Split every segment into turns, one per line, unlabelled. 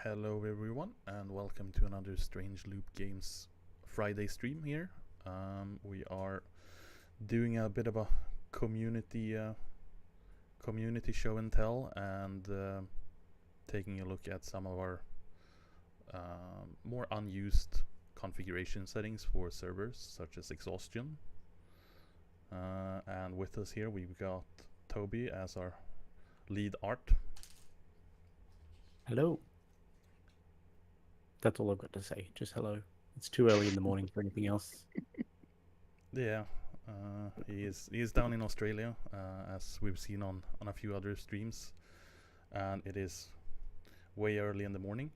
Hello everyone and welcome to another Strange Loop Games Friday stream here. We are doing a bit of a community show and tell and taking a look at some of our more unused configuration settings for servers such as exhaustion. And with us here we've got Toby as our lead art.
Hello. That's all I've got to say. Just hello. It's too early in the morning for anything else.
Yeah, he is down in Australia, as we've seen on a few other streams, and it is way early in the morning.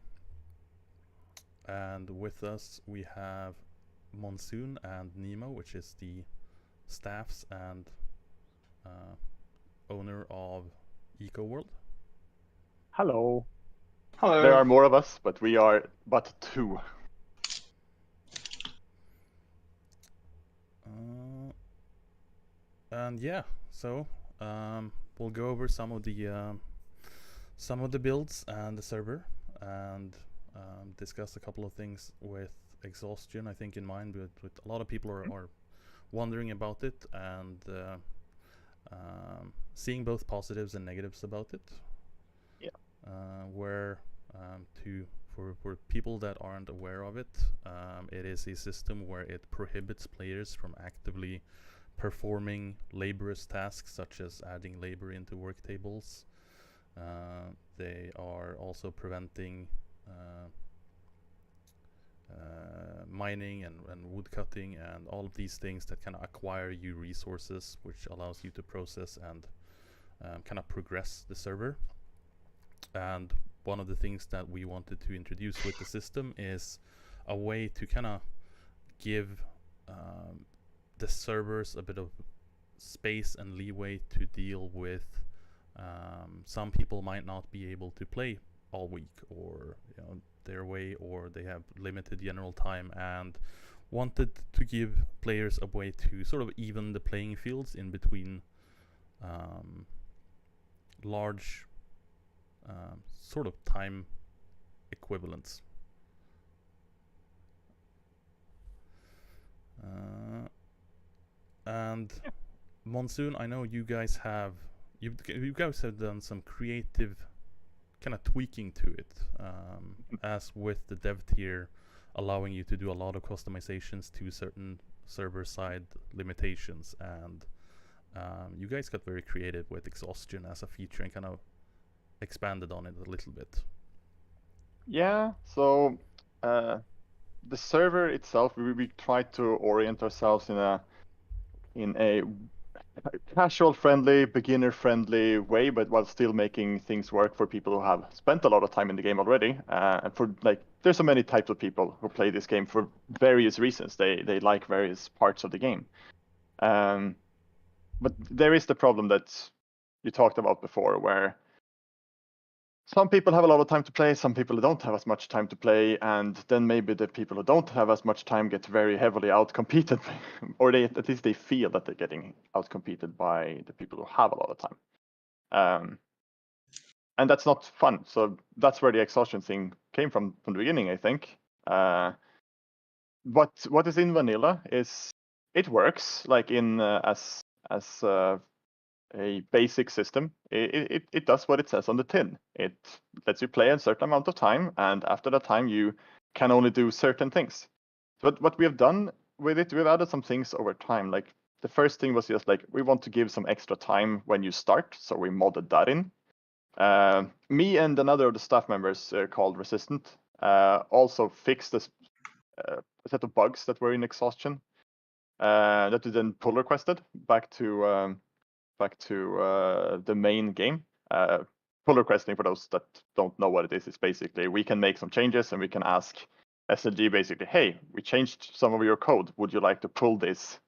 And with us we have Monsoon and Nemo, which is the staffs and owner of EcoWorld.
Hello.
Hello.
There are more of us, but we are but two.
And yeah, so we'll go over some of the builds and the server, and discuss a couple of things with exhaustion. I think in mind, with a lot of people are wondering about it and seeing both positives and negatives about it.
Yeah.
For people that aren't aware of it, it is a system where it prohibits players from actively performing laborious tasks such as adding labor into work tables. They are also preventing mining and wood cutting and all of these things that kind of acquire you resources, which allows you to process and kind of progress the server. And one of the things that we wanted to introduce with the system is a way to kind of give the servers a bit of space and leeway to deal with some people might not be able to play all week, or their way, or they have limited general time, and wanted to give players a way to sort of even the playing fields in between large sort of time equivalents. And Monsoon, I know you guys have done some creative kind of tweaking to it, as with the dev tier allowing you to do a lot of customizations to certain server side limitations, and you guys got very creative with exhaustion as a feature and kind of expanded on it a little bit.
Yeah, so the server itself, we tried to orient ourselves in a casual friendly, beginner friendly way, but while still making things work for people who have spent a lot of time in the game already. And for there's so many types of people who play this game for various reasons. They like various parts of the game. But there is the problem that you talked about before, where some people have a lot of time to play, some people don't have as much time to play, and then maybe the people who don't have as much time get very heavily outcompeted, or at least they feel that they're getting outcompeted by the people who have a lot of time. And that's not fun. So that's where the exhaustion thing came from the beginning, I think. But what is in vanilla is it works like in as a basic system. It does what it says on the tin. It lets you play a certain amount of time, and after that time you can only do certain things. But what we have done with it, we've added some things over time. Like the first thing was just like we want to give some extra time when you start, so we modded that in. Me and another of the staff members called Resistant also fixed a set of bugs that were in exhaustion that we then pull requested back to the main game. Pull requesting, for those that don't know what it is basically we can make some changes and we can ask SLG basically, hey, we changed some of your code. Would you like to pull this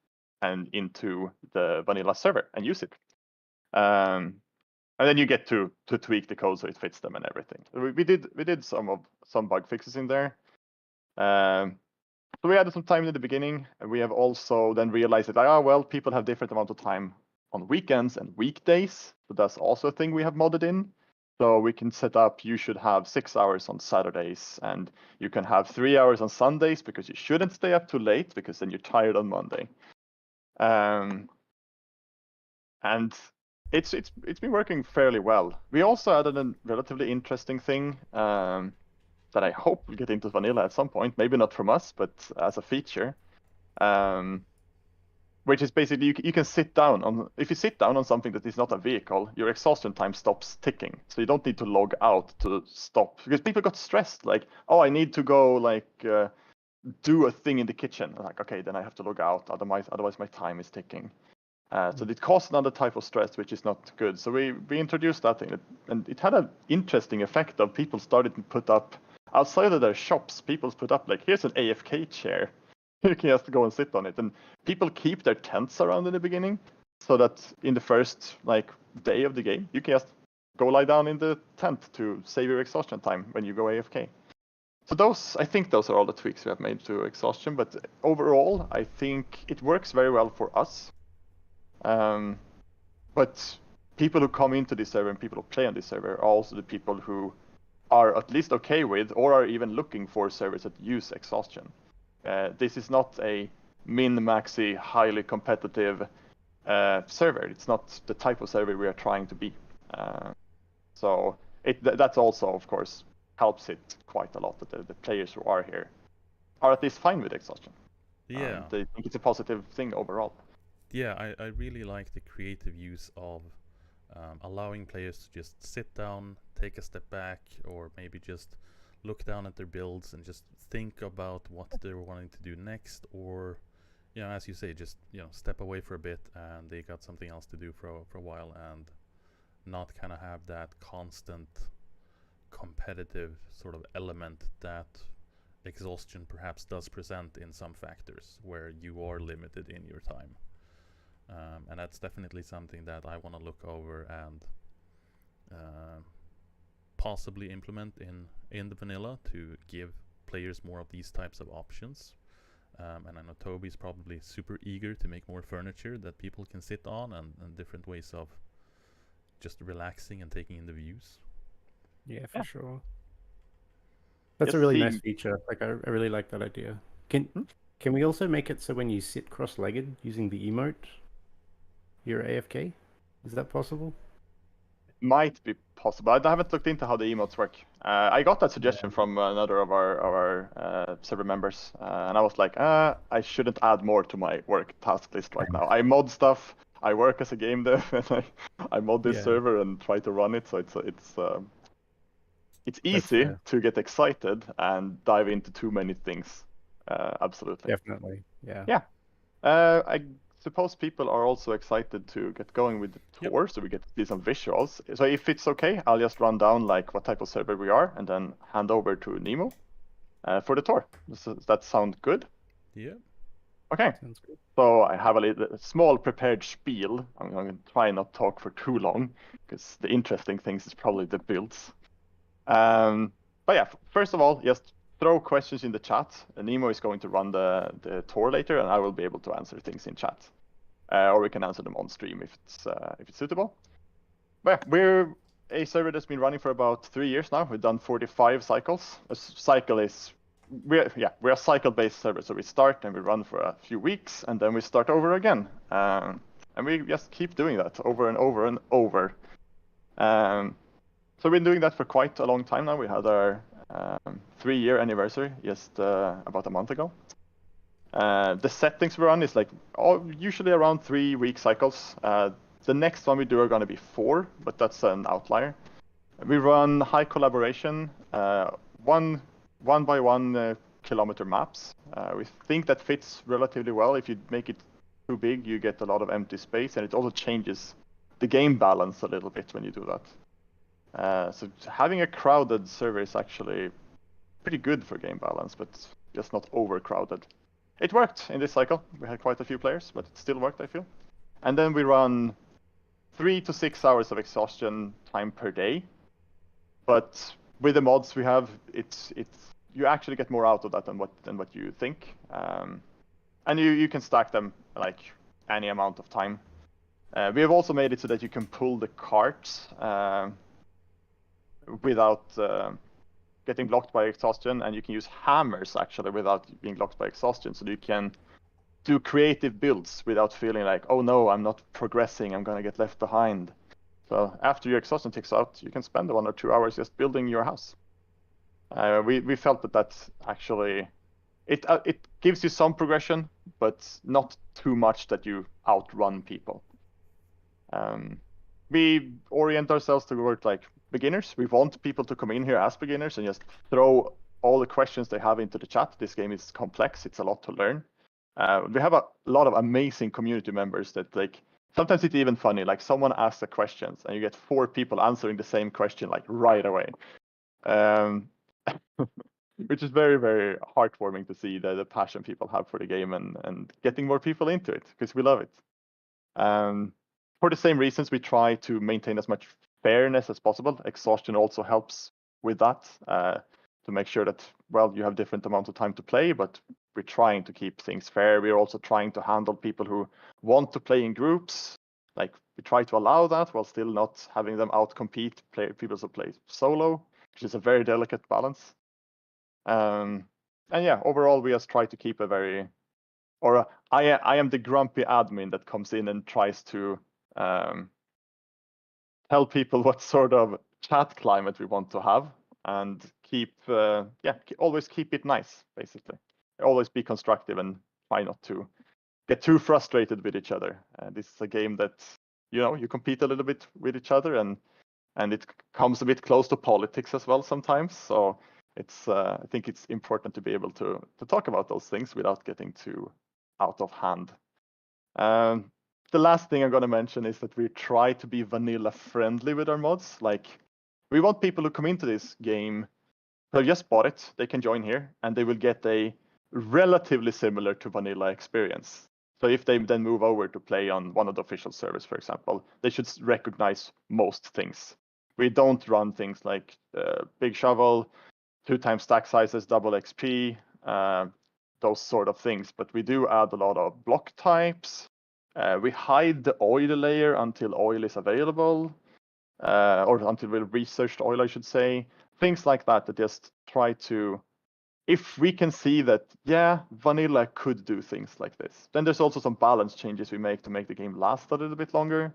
and into the vanilla server and use it? And then you get to tweak the code so it fits them and everything. We did some bug fixes in there. So we added some time in the beginning, and we have also then realized that people have different amount of time on weekends and weekdays. So that's also a thing we have modded in. So we can set up, you should have 6 hours on Saturdays, and you can have 3 hours on Sundays because you shouldn't stay up too late because then you're tired on Monday. And it's been working fairly well. We also added a relatively interesting thing that I hope will get into vanilla at some point. Maybe not from us, but as a feature, which is basically you can sit down on. If you sit down on something that is not a vehicle, your exhaustion time stops ticking. So you don't need to log out to stop, because people got stressed. Like, oh, I need to go do a thing in the kitchen. I'm like, okay, then I have to log out. Otherwise my time is ticking. So it caused another type of stress, which is not good. So we introduced that thing, and it had an interesting effect of people started to put up, outside of their shops, people put up like, here's an AFK chair. You can just go and sit on it. And people keep their tents around in the beginning, so that in the first day of the game, you can just go lie down in the tent to save your exhaustion time when you go AFK. So I think those are all the tweaks we have made to exhaustion. But overall, I think it works very well for us. But people who come into this server and people who play on this server are also the people who are at least okay with, or are even looking for, servers that use exhaustion. This is not a min-maxy, highly competitive server. It's not the type of server we are trying to be. So that's also, of course, helps it quite a lot that the players who are here are at least fine with exhaustion.
Yeah.
They think it's a positive thing overall.
Yeah, I really like the creative use of allowing players to just sit down, take a step back, or maybe just look down at their builds and just think about what they're wanting to do next, or, as you say, just, step away for a bit and they got something else to do for a while, and not kind of have that constant competitive sort of element that exhaustion perhaps does present in some factors where you are limited in your time. And that's definitely something that I want to look over and possibly implement in the vanilla to give players more of these types of options. And I know Toby's probably super eager to make more furniture that people can sit on, and different ways of just relaxing and taking in the views.
Yeah, for sure. That's a really nice feature. Like, I really like that idea. Can we also make it so when you sit cross-legged using the emote, you're AFK? Is that possible?
Might be possible. I haven't looked into how the emotes work. I got that suggestion from another of our server members, and I was like, I shouldn't add more to my work task list right now. I mod stuff. I work as a game dev, and I mod this server and try to run it. So it's easy to get excited and dive into too many things. Absolutely.
Definitely. Yeah.
Yeah. I suppose people are also excited to get going with the tour, so we get to see some visuals. So if it's okay, I'll just run down what type of server we are, and then hand over to Nemo for the tour. Does that sound good?
Yeah.
Okay.
Sounds good.
So I have a small prepared spiel. I'm going to try not to talk for too long, because the interesting things is probably the builds. But yeah, first of all, just throw questions in the chat. Nemo is going to run the tour later, and I will be able to answer things in chat, or we can answer them on stream if it's suitable. But yeah, we're a server that's been running for about 3 years now. We've done 45 cycles. A cycle is we're a cycle-based server, so we start and we run for a few weeks, and then we start over again, and we just keep doing that over and over and over. So we've been doing that for quite a long time now. We had our 3-year anniversary just about a month ago. The settings we run is usually around 3-week cycles. The next one we do are going to be 4, but that's an outlier. We run high collaboration, 1 by 1 kilometer maps. We think that fits relatively well. If you make it too big, you get a lot of empty space, and it also changes the game balance a little bit when you do that. So having a crowded server is actually pretty good for game balance, but just not overcrowded. It worked in this cycle. We had quite a few players, but it still worked, I feel. And then we run 3 to 6 hours of exhaustion time per day. But with the mods we have, it's you actually get more out of that than what you think. And you can stack them any amount of time. We have also made it so that you can pull the carts without getting blocked by exhaustion, and you can use hammers actually without being blocked by exhaustion, so you can do creative builds without feeling like, oh no, I'm not progressing, I'm gonna get left behind. So after your exhaustion ticks out, you can spend 1 or 2 hours just building your house. We felt that that's actually it gives you some progression, but not too much that you outrun people. We orient ourselves toward like beginners. We want people to come in here as beginners and just throw all the questions they have into the chat. This game is complex; it's a lot to learn. We have a lot of amazing community members that like. Sometimes it's even funny. Like someone asks a question and you get 4 people answering the same question like right away. Which is very, very heartwarming to see the passion people have for the game and getting more people into it because we love it. For the same reasons, we try to maintain as much fairness as possible. Exhaustion also helps with that to make sure that, well, you have different amounts of time to play, but we're trying to keep things fair. We're also trying to handle people who want to play in groups. Like we try to allow that while still not having them outcompete people who play solo, which is a very delicate balance. And yeah, overall, we just try to keep a very, I am the grumpy admin that comes in and tries to tell people what sort of chat climate we want to have and keep, always keep it nice, basically. Always be constructive and try not to get too frustrated with each other. This is a game that, you compete a little bit with each other and it comes a bit close to politics as well sometimes. So it's I think it's important to be able to talk about those things without getting too out of hand. The last thing I'm going to mention is that we try to be vanilla friendly with our mods. Like we want people who come into this game who have just bought it, they can join here and they will get a relatively similar to vanilla experience. So if they then move over to play on one of the official servers, for example, they should recognize most things. We don't run things like big shovel, 2x stack sizes, double XP, those sort of things. But we do add a lot of block types. We hide the oil layer until oil is available, or until we researched oil, I should say. Things like that just try to, if we can see that, yeah, vanilla could do things like this. Then there's also some balance changes we make to make the game last a little bit longer.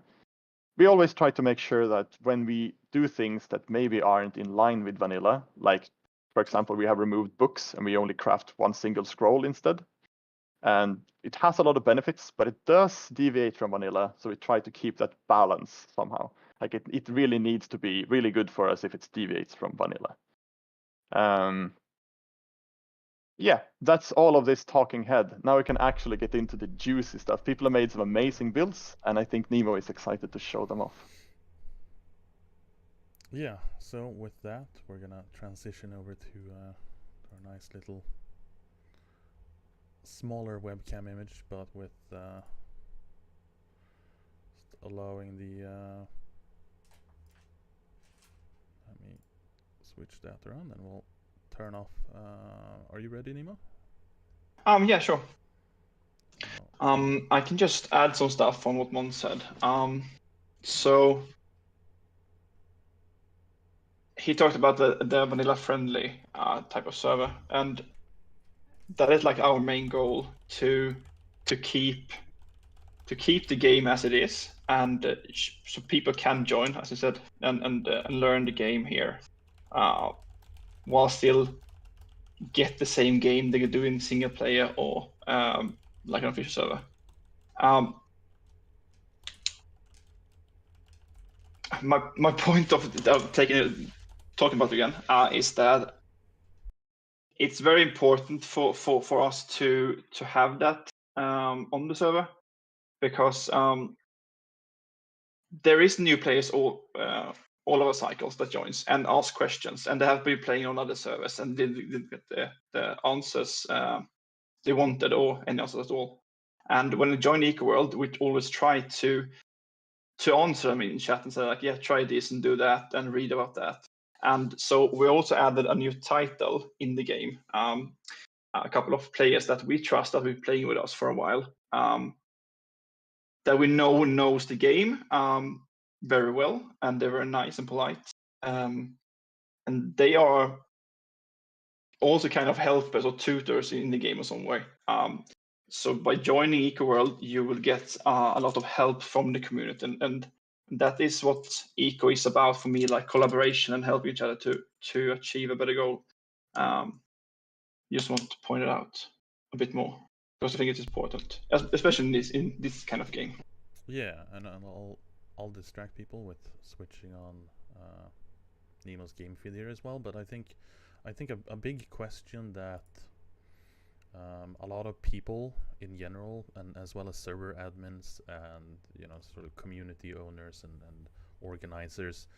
We always try to make sure that when we do things that maybe aren't in line with vanilla, like, for example, we have removed books and we only craft one single scroll instead. And it has a lot of benefits, but it does deviate from vanilla. So we try to keep that balance somehow. Like it really needs to be really good for us if it deviates from vanilla. Yeah, that's all of this talking head. Now we can actually get into the juicy stuff. People have made some amazing builds, and I think Nemo is excited to show them off.
Yeah, so with that, we're gonna transition over to our nice little smaller webcam image, but with allowing the let me switch that around and we'll turn off. Are you ready, Nemo?
Yeah, sure. I can just add some stuff on what Mon said. So he talked about the vanilla friendly type of server, and that is like our main goal to keep the game as it is, and so people can join, as I said, and learn the game here, while still get the same game they could do in single player or like an official server. My point of talking about it again is that it's very important for us to have that on the server, because there is new players all of our cycles that joins and ask questions, and they have been playing on other servers and didn't get the answers they wanted or any answers at all. And when they join EcoWorld, we always try to answer them in chat and say like, yeah, try this and do that and read about that. And so we also added a new title in the game. A couple of players that we trust that have been playing with us for a while, that we know knows the game very well, and they're very nice and polite. and they are also kind of helpers or tutors in the game in some way. So by joining EcoWorld, you will get a lot of help from the community, and that is what Eco is about for me, like collaboration and helping each other to achieve a better goal. Just want to point it out a bit more because I think it's important, especially in this kind of game.
Yeah, and I'll distract people with switching on Nemo's game feed here as well. But I think a big question that a lot of people in general, and as well as server admins and sort of community owners and organizers,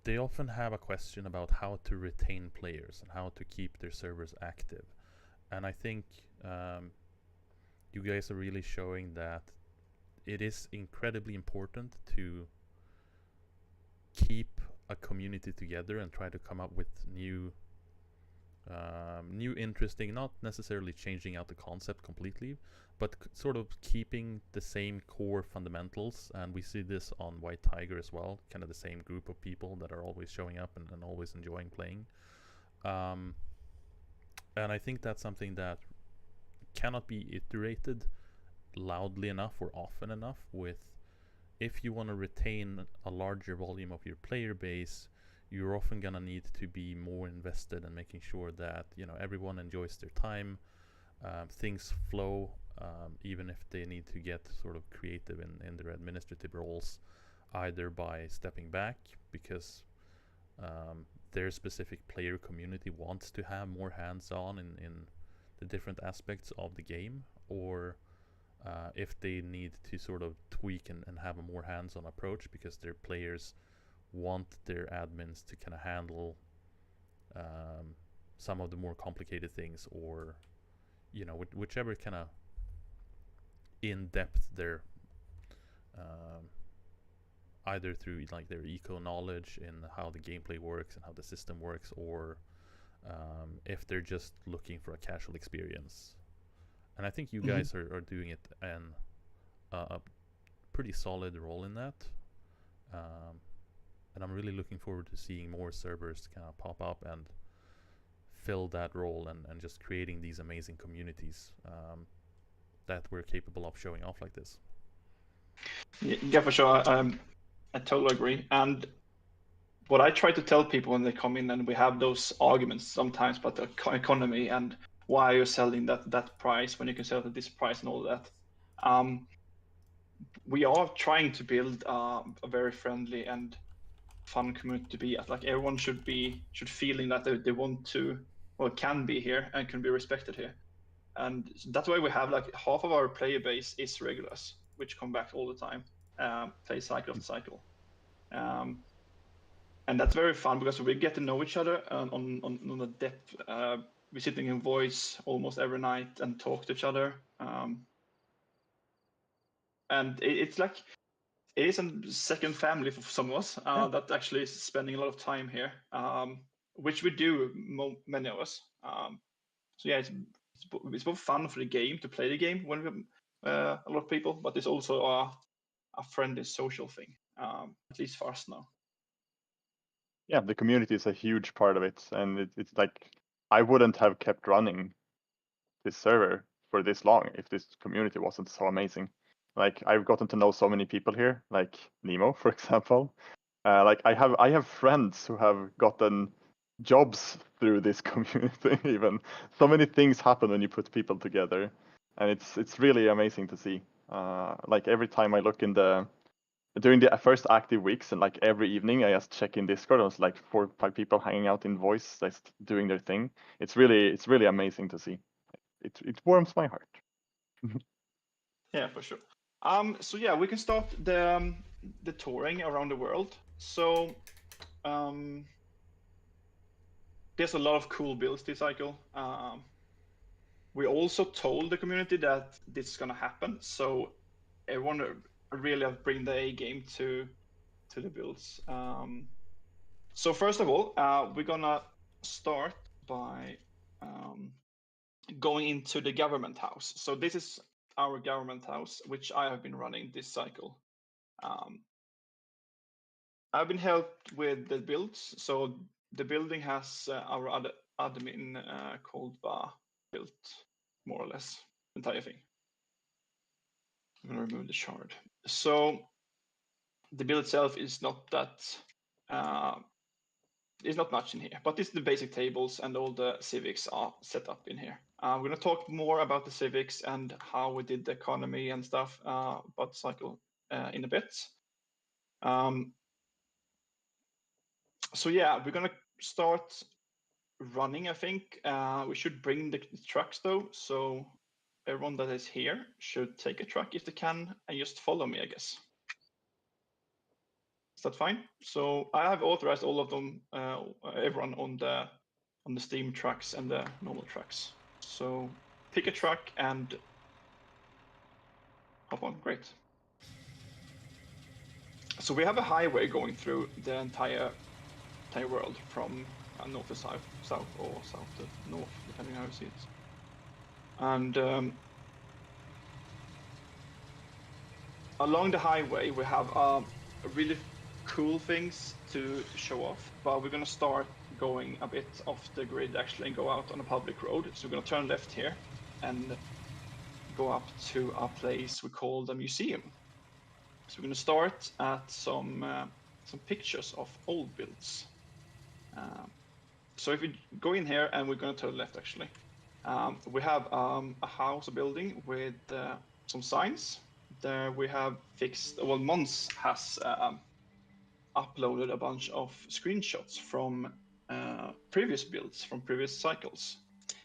they often have a question about how to retain players and how to keep their servers active. And I think you guys are really showing that it is incredibly important to keep a community together and try to come up with new interesting, not necessarily changing out the concept completely, but sort of keeping the same core fundamentals. And we see this on White Tiger as well, kind of the same group of people that are always showing up and always enjoying playing. And I think that's something that cannot be iterated loudly enough or often enough. With, if you want to retain a larger volume of your player base, you're often gonna need to be more invested in making sure that everyone enjoys their time, things flow, even if they need to get sort of creative in their administrative roles, either by stepping back because their specific player community wants to have more hands-on in the different aspects of the game, or if they need to sort of tweak and have a more hands-on approach because their players want their admins to kind of handle some of the more complicated things, or whichever kind of in-depth they're either through like their eco knowledge in how the gameplay works and how the system works, or if they're just looking for a casual experience. And I think you guys are doing it and a pretty solid role in that. And I'm really looking forward to seeing more servers kind of pop up and fill that role, and just creating these amazing communities that we're capable of showing off like this.
Yeah, for sure. I totally agree. And what I try to tell people when they come in and we have those arguments sometimes about the economy and why you're selling that price when you can sell it at this price and all that. We are trying to build a very friendly and fun community to be at. Like everyone should feeling that they want to or can be here and can be respected here. And that's why we have like half of our player base is regulars, which come back all the time, play cycle after cycle. And that's very fun because we get to know each other on the depth. We're sitting in voice almost every night and talk to each other. And it's like, it is a second family for some of us that actually is spending a lot of time here, which we do, many of us. So yeah, it's both fun for the game, to play the game when we have a lot of people, but it's also a friendly social thing, at least for us now.
Yeah, the community is a huge part of it, and it's like I wouldn't have kept running this server for this long if this community wasn't so amazing. Like I've gotten to know so many people here, like Nemo, for example. Like I have friends who have gotten jobs through this community. Even so many things happen when you put people together, and it's really amazing to see. Like every time I look during the first active weeks, and like every evening I just check in Discord, there's like 4 or 5 people hanging out in voice, just doing their thing. It's really amazing to see. It warms my heart.
Yeah, for sure. So yeah, we can start the touring around the world. So there's a lot of cool builds this cycle. We also told the community that this is gonna happen, so everyone really have bring the A game to the builds. So first of all, we're gonna start by going into the government house. So this is our government house, which I have been running this cycle. I've been helped with the builds. So the building has our other admin called Va built, more or less, the entire thing. I'm gonna remove the shard. So the build itself is not that, there's not much in here, but it's the basic tables and all the civics are set up in here. We're gonna talk more about the civics and how we did the economy and stuff about the cycle in a bit. So yeah, we're gonna start running, I think. We should bring the trucks though, so everyone that is here should take a truck if they can and just follow me, I guess. Is that fine? So I have authorized all of them, everyone on the Steam trucks and the normal trucks. So pick a truck and hop on. Great. So we have a highway going through the entire world from north to south or south to north, depending on how you see it. And along the highway, we have really cool things to show off, but we're gonna start going a bit off the grid actually and go out on a public road. So we're gonna turn left here and go up to a place we call the museum. So we're gonna start at some pictures of old builds. So if we go in here and we're gonna turn left actually, we have a house, a building with some signs. There we have fixed, well, Mons has uploaded a bunch of screenshots from previous builds, from previous cycles.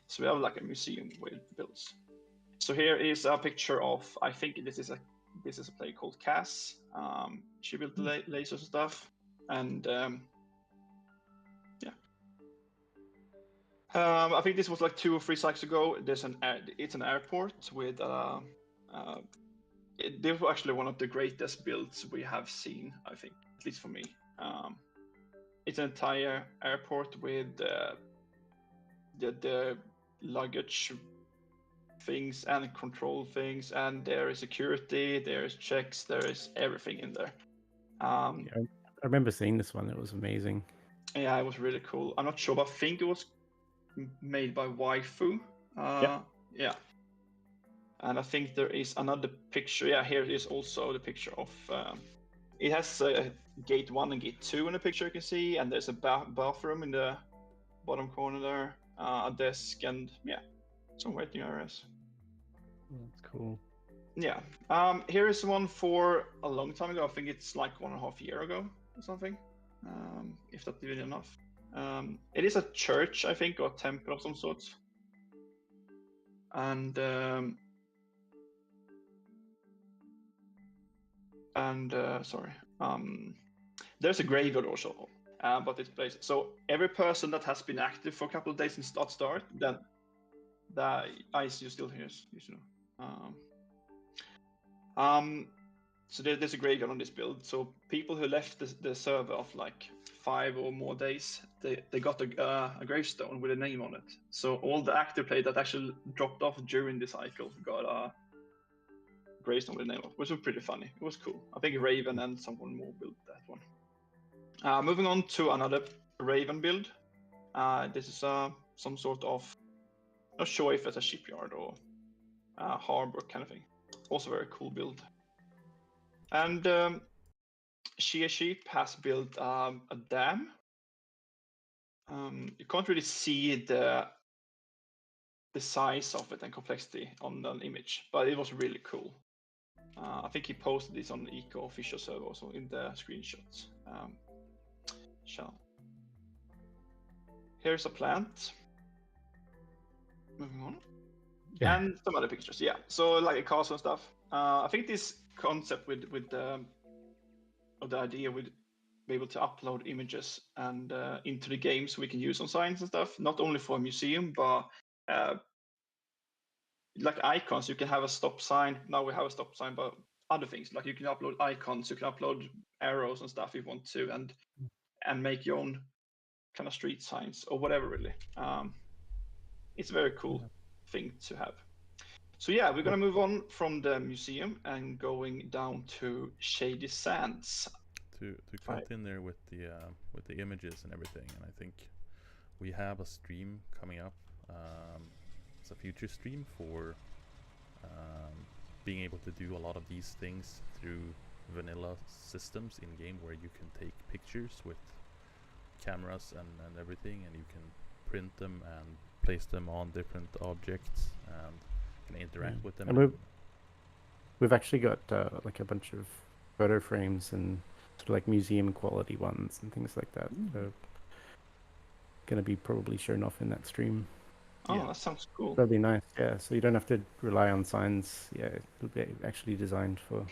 So we have like a museum with builds. So here is a picture of, I think this is a player called Cass. She built the lasers and stuff, and yeah. I think this was like 2 or 3 cycles ago. There's it's an airport with this was actually one of the greatest builds we have seen, I think, at least for me. It's an entire airport with the luggage things and control things, and there is security, there is checks, there is everything in there.
Yeah, I remember seeing this one. It was amazing.
Yeah, it was really cool. I'm not sure, but I think it was made by Waifu. Yeah. And I think there is another picture. Yeah, here is also the picture of. It has gate 1 and gate 2 in the picture you can see, and there's a bathroom in the bottom corner there, a desk, and yeah, some waiting areas.
That's cool.
Yeah. Here is one for a long time ago. I think it's like 1.5 years ago or something. If that's even enough. It is a church, I think, or a temple of some sort. And sorry. There's a graveyard also, but it's placed. So every person that has been active for a couple of days in start, then the ice you still hear, you should know. So there's a graveyard on this build. So people who left the server of like 5 or more days, they got a gravestone with a name on it. So all the active players that actually dropped off during the cycle got a gravestone with a name on it, which was pretty funny. It was cool. I think Raven and someone more built that one. Moving on to another Raven build. This is some sort of, not sure if it's a shipyard or a harbor kind of thing. Also very cool build. And Shia Sheep has built a dam. You can't really see the size of it and complexity on the image, but it was really cool. I think he posted this on the Eco official server also in the screenshots. Here's a plant. Moving on. Yeah. And some other pictures, yeah. So like a castle and stuff. I think this concept with the idea with be able to upload images and into the game so we can use on signs and stuff, not only for a museum, but like icons. You can have a stop sign. Now we have a stop sign, but other things like you can upload icons, you can upload arrows and stuff if you want to, and make your own kind of street signs or whatever. Really, it's a very cool thing to have. So yeah, we're gonna move on from the museum and going down to Shady Sands.
to cut in there with the images and everything, and I think we have a stream coming up. It's a future stream for being able to do a lot of these things through vanilla systems in game, where you can take pictures with cameras and everything, and you can print them and place them on different objects and can interact with them.
And we've actually got like a bunch of photo frames and sort of like museum quality ones and things like that. Going to be probably shown off in that stream.
Oh, that sounds cool.
That'd be nice. Yeah, so you don't have to rely on signs. Yeah, it'll be actually designed for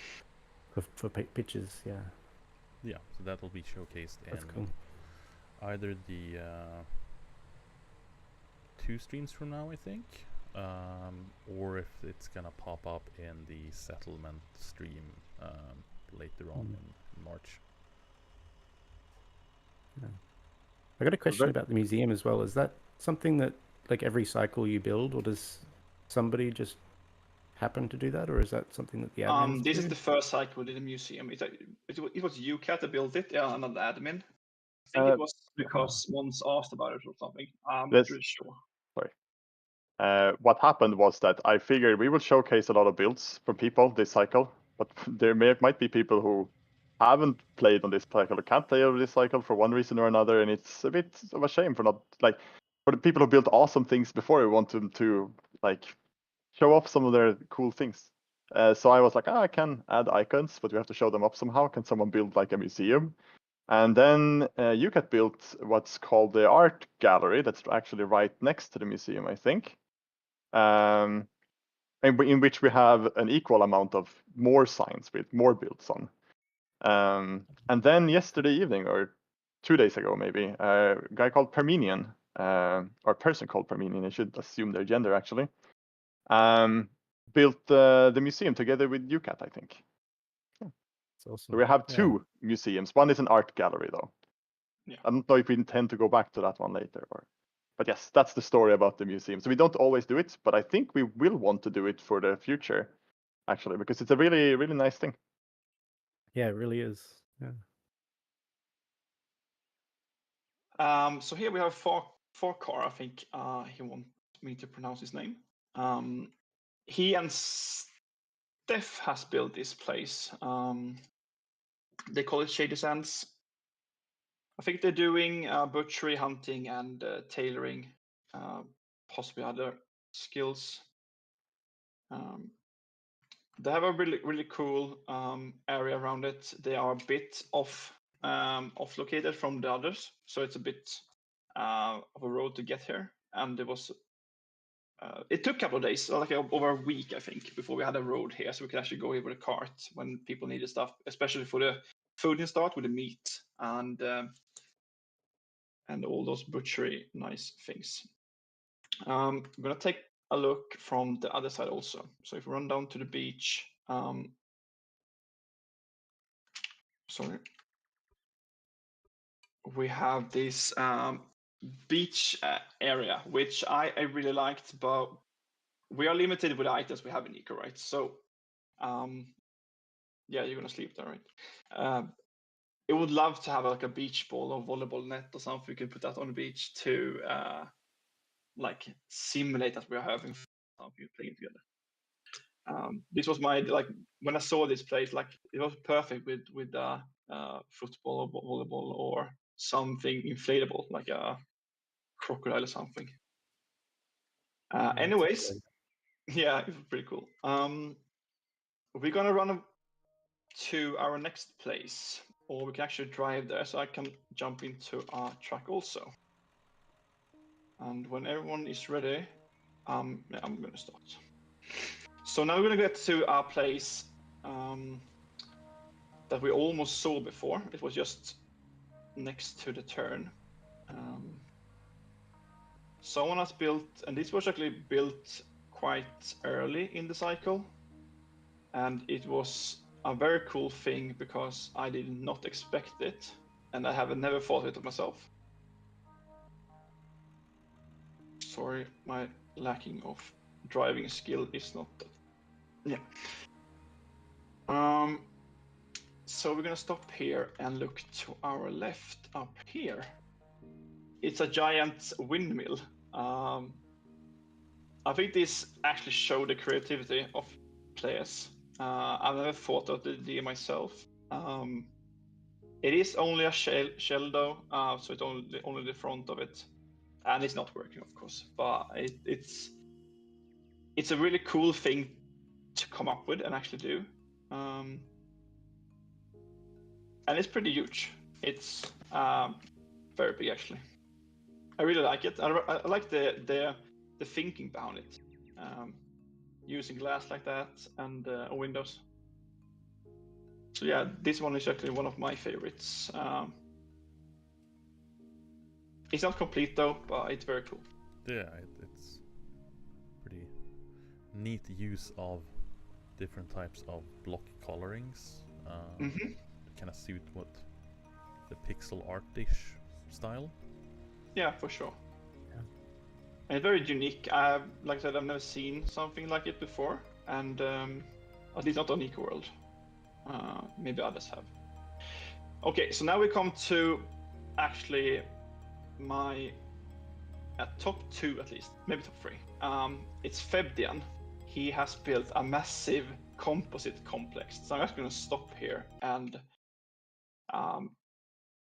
pictures. Yeah.
Yeah, so that will be showcased
That's
in
cool.
either the 2 streams from now, I think, or if it's gonna pop up in the settlement stream later on in March.
Yeah. I got a question about the museum as well. Is that something that like every cycle you build, or does somebody just happen to do that, or is that something that the admins
This
do?
is the first cycle in the museum. It was UCAT that built it, yeah, not the admin. I think it was because once asked about it or something. I'm not really sure.
Sorry. What happened was that I figured we will showcase a lot of builds from people this cycle, but there might be people who haven't played on this cycle or can't play on this cycle for one reason or another, and it's a bit of a shame for not for the people who built awesome things before. We want them to show off some of their cool things. So I was like, I can add icons, but we have to show them up somehow. Can someone build like a museum? And then UCAT built what's called the art gallery. That's actually right next to the museum, I think. In which we have an equal amount of more signs with more builds on. And then yesterday evening, or 2 days ago maybe, a guy called Parmenian, or a person called Parmenian, I should assume their gender actually, built the museum together with UCAT, I think.
That's awesome.
So we have 2 museums. One is an art gallery though.
Yeah.
I don't know if we intend to go back to that one later, but yes, that's the story about the museum. So we don't always do it, but I think we will want to do it for the future, actually, because it's a really, really nice thing.
Yeah, it really is. Yeah.
So here we have Farcar. I think he wants me to pronounce his name. He and Steph has built this place. They call it Shady Sands. I think they're doing butchery, hunting, and tailoring, possibly other skills. They have a really, really cool area around it. They are a bit off located from the others, so it's a bit of a road to get here. And it took a couple of days, like over a week, I think, before we had a road here, so we could actually go here with a cart when people needed stuff, especially for the food in start with the meat and all those butchery nice things. I'm gonna take a look from the other side also. So if we run down to the beach, sorry, we have this beach area, which I really liked, but we are limited with the items we have in Eco, right? So yeah, you're gonna sleep there, right? I would love to have like a beach ball or volleyball net or something. We could put that on the beach to like simulate that we're having something playing together. This was my when I saw this place, it was perfect with football or volleyball or something inflatable, like a crocodile or something. Anyways, yeah, it was pretty cool. We're gonna run to our next place, or we can actually drive there, so I can jump into our truck also. And when everyone is ready, yeah, I'm gonna start. So now we're gonna get to our place that we almost saw before. It was just next to the turn. Someone has built, and this was actually built quite early in the cycle, and it was a very cool thing because I did not expect it, and I have never thought it of myself. Sorry, my lacking of driving skill is not that. Yeah. So we're gonna stop here and look to our left up here. It's a giant windmill. I think this actually showed the creativity of players. I've never thought of the idea myself. It is only a shell though, so it's only the front of it, and it's not working, of course. But it's a really cool thing to come up with and actually do, and it's pretty huge. It's very big actually. I really like it. I like the thinking behind it, using glass like that and windows. So yeah, this one is actually one of my favorites. It's not complete though, but it's very cool.
Yeah, it's pretty neat use of different types of block colorings. Kind of suit what the pixel art-ish style.
Yeah, for sure.
Yeah.
And it's very unique. Like I said, I've never seen something like it before, and at least not on EcoWorld. Maybe others have. Okay, so now we come to actually my top 2 at least, maybe top 3. It's Febdian. He has built a massive composite complex. So I'm just going to stop here and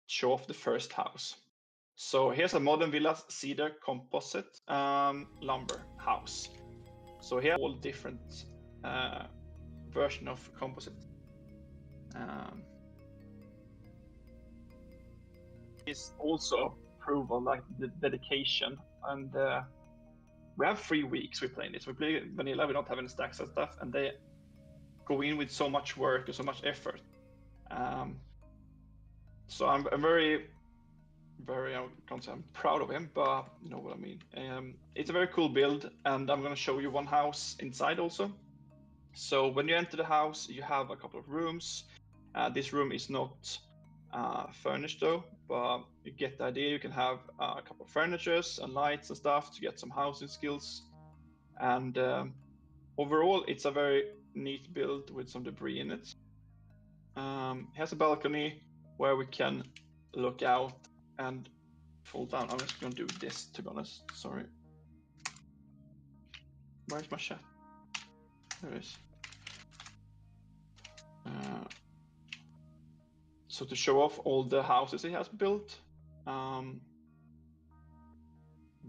show off the first house. So here's a modern villa cedar composite lumber house. So here are all different version of composite. Is also proof of like the dedication, and we have 3 weeks we play this. We play vanilla, we don't have any stacks and stuff, and they go in with so much work and so much effort. So I'm very, I can't say I'm proud of him, but you know what I mean. It's a very cool build, and I'm going to show you one house inside also. So when you enter the house, you have a couple of rooms. This room is not furnished though, but you get the idea. You can have a couple of furnitures and lights and stuff to get some housing skills. And overall, it's a very neat build with some debris in it. It has a balcony where we can look out and fall down. I'm just going to do this, to be honest. Sorry. Where's my chat? There it is. So to show off all the houses he has built,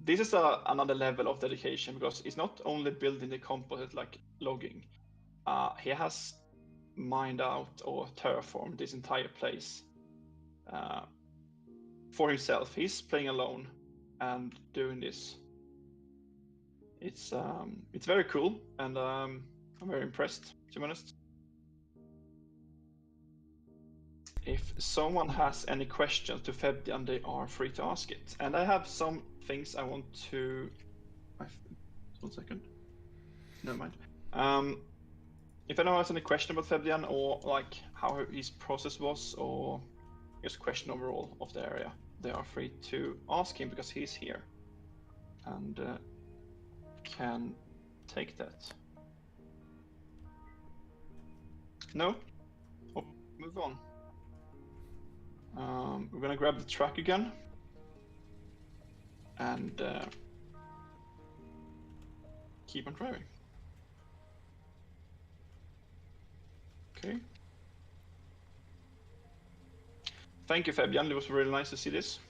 this is another level of dedication, because it's not only building the composite like logging. He has mined out or terraformed this entire place for himself. He's playing alone and doing this. It's very cool, and I'm very impressed, to be honest. If someone has any questions to Febdian, they are free to ask it. And I have some things I want to... 1 second. Never mind. If anyone has any question about Febdian, or like how his process was, or just question overall of the area, they are free to ask him, because he's here and can take that. No? Oh, move on. We're gonna grab the truck again and keep on driving. Okay. Thank you, Fabian. It was really nice to see this.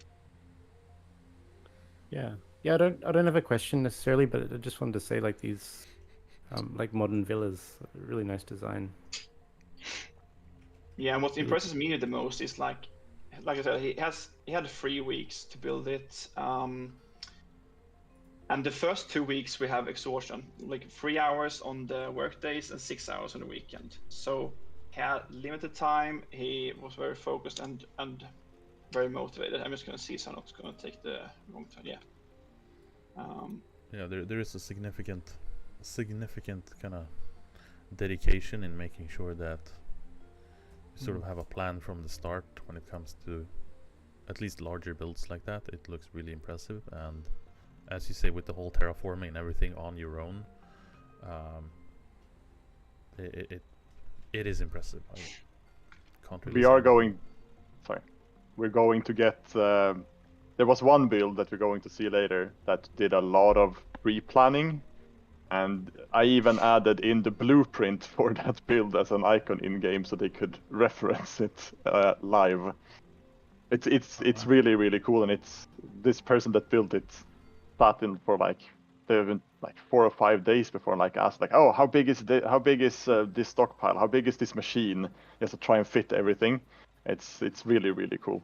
Yeah. I don't have a question necessarily, but I just wanted to say, like, these like modern villas, really nice design.
Yeah, and what impresses me the most is like I said, he had 3 weeks to build it, and the first 2 weeks we have exhaustion, like 3 hours on the work days and 6 hours on the weekend. So he had limited time. He was very focused and very motivated. I'm just gonna see, so I'm not gonna take the wrong turn. Yeah.
Yeah, there is a significant kind of dedication in making sure that you sort of have a plan from the start when it comes to at least larger builds like that. It looks really impressive, and as you say, with the whole terraforming and everything on your own, it is impressive. I can't really
We
say
are
anything.
going. Sorry, we're going to get. There was one build that we're going to see later that did a lot of pre-planning, and I even added in the blueprint for that build as an icon in game, so they could reference it live. It's
wow.
really cool, and it's this person that built it sat in for like 4 or 5 days before, like asked like, oh, how big is this stockpile? How big is this machine? Just to try and fit everything. It's really cool.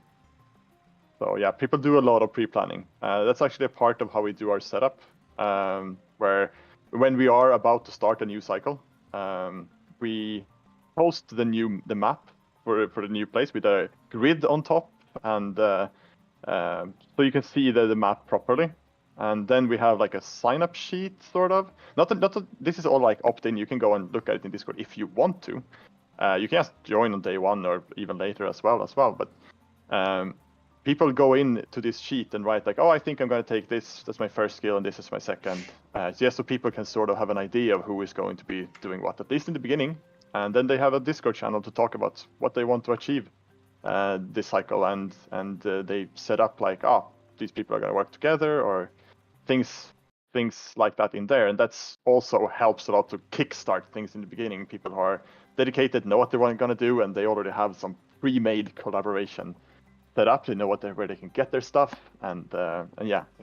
So yeah, people do a lot of pre-planning. That's actually a part of how we do our setup, where when we are about to start a new cycle, we post the map for the new place with a grid on top, and so you can see the map properly. And then we have like a sign-up sheet, sort of. This is all like opt-in. You can go and look at it in Discord if you want to. You can just join on day one or even later as well. But people go in to this sheet and write like, oh, I think I'm going to take this. That's my first skill, and this is my second. Just so people can sort of have an idea of who is going to be doing what, at least in the beginning. And then they have a Discord channel to talk about what they want to achieve this cycle, and they set up like, oh, these people are going to work together, or things like that in there. And that's also helps a lot to kickstart things in the beginning. People who are dedicated know what they want to do, and they already have some pre-made collaboration set up. They know where they can get their stuff, and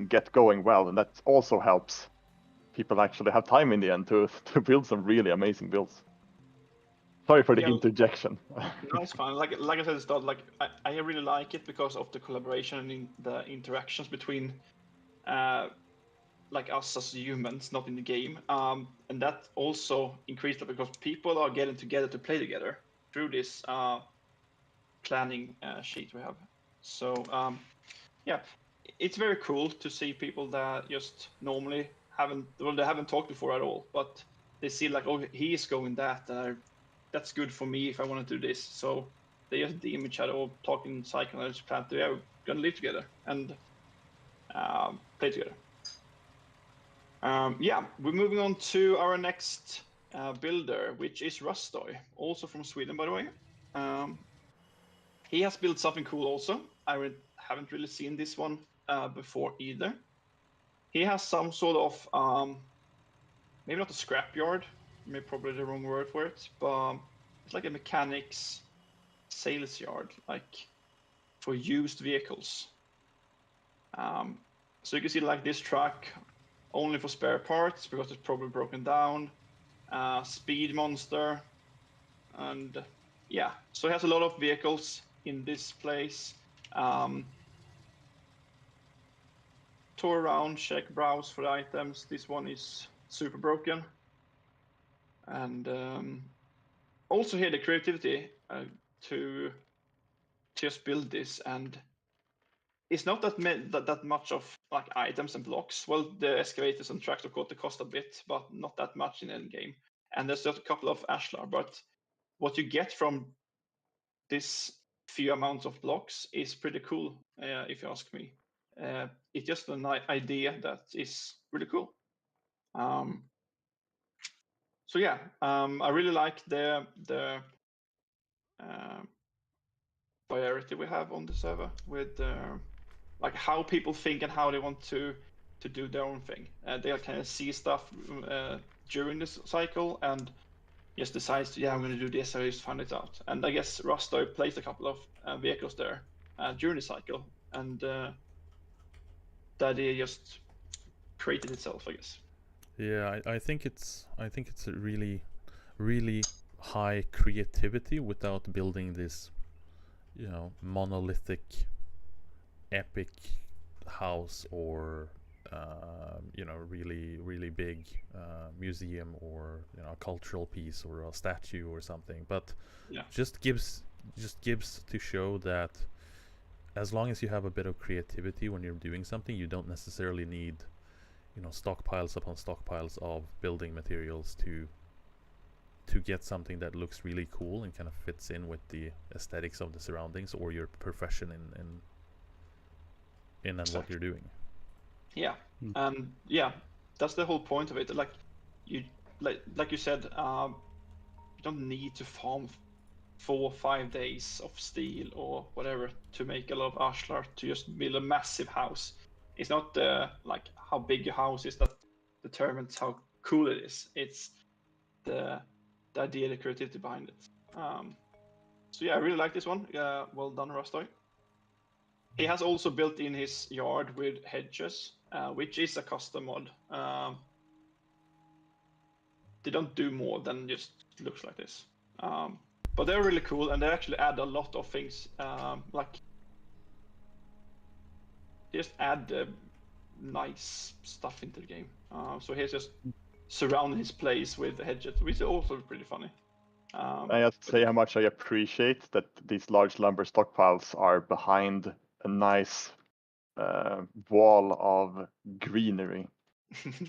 get going well. And that also helps people actually have time in the end to build some really amazing builds. Sorry for the interjection.
No, it's fine. Like I said at the start, like I really like it because of the collaboration and the interactions between like us as humans, not in the game. And that also increased because people are getting together to play together through this planning sheet we have. So yeah, it's very cool to see people that just normally they haven't talked before at all, but they see like, oh, he is going that, that's good for me if I want to do this. So they just DM each other or talking cycle and just plan to, yeah, we're gonna live together and play together. Yeah, we're moving on to our next builder, which is Rustoy, also from Sweden, by the way. He has built something cool also. I haven't really seen this one before either. He has some sort of, maybe not a scrapyard, maybe probably the wrong word for it, but it's like a mechanics sales yard, like for used vehicles. So you can see like this truck only for spare parts because it's probably broken down. Speed monster, and yeah, so it has a lot of vehicles in this place. Tour around, check, browse for the items. This one is super broken. And also here the creativity to just build this, and it's not that much of like items and blocks. Well, the excavators and tractor cost a bit, but not that much in the end game. And there's just a couple of ashlar, but what you get from this few amounts of blocks is pretty cool, if you ask me. It's just an idea that is really cool. So yeah, I really like the variety we have on the server with like how people think and how they want to do their own thing. They kind of see stuff during this cycle and just decides to, yeah, I'm going to do this. I just find it out. And I guess Rustoy placed a couple of vehicles there during the cycle, and the idea just created itself, I guess.
Yeah, I think it's a really high creativity without building this, monolithic, epic house or really big museum or a cultural piece or a statue or something. But
yeah,
just gives to show that as long as you have a bit of creativity when you're doing something, you don't necessarily need stockpiles upon stockpiles of building materials to get something that looks really cool and kind of fits in with the aesthetics of the surroundings or your profession in
exactly.
what you're doing.
Yeah, and yeah, that's the whole point of it. Like you said, you don't need to farm 4 or 5 days of steel or whatever to make a lot of ashlar to just build a massive house. It's not like how big your house is that determines how cool it is. It's the idea, the creativity behind it. So yeah, I really like this one. Well done, Rastoy. He has also built in his yard with hedges, which is a custom mod. They don't do more than just looks like this. But they're really cool, and they actually add a lot of things. Like just add nice stuff into the game. So he's just surrounding his place with the hedges, which is also pretty funny.
I have to say how much I appreciate that these large lumber stockpiles are behind a nice wall of greenery.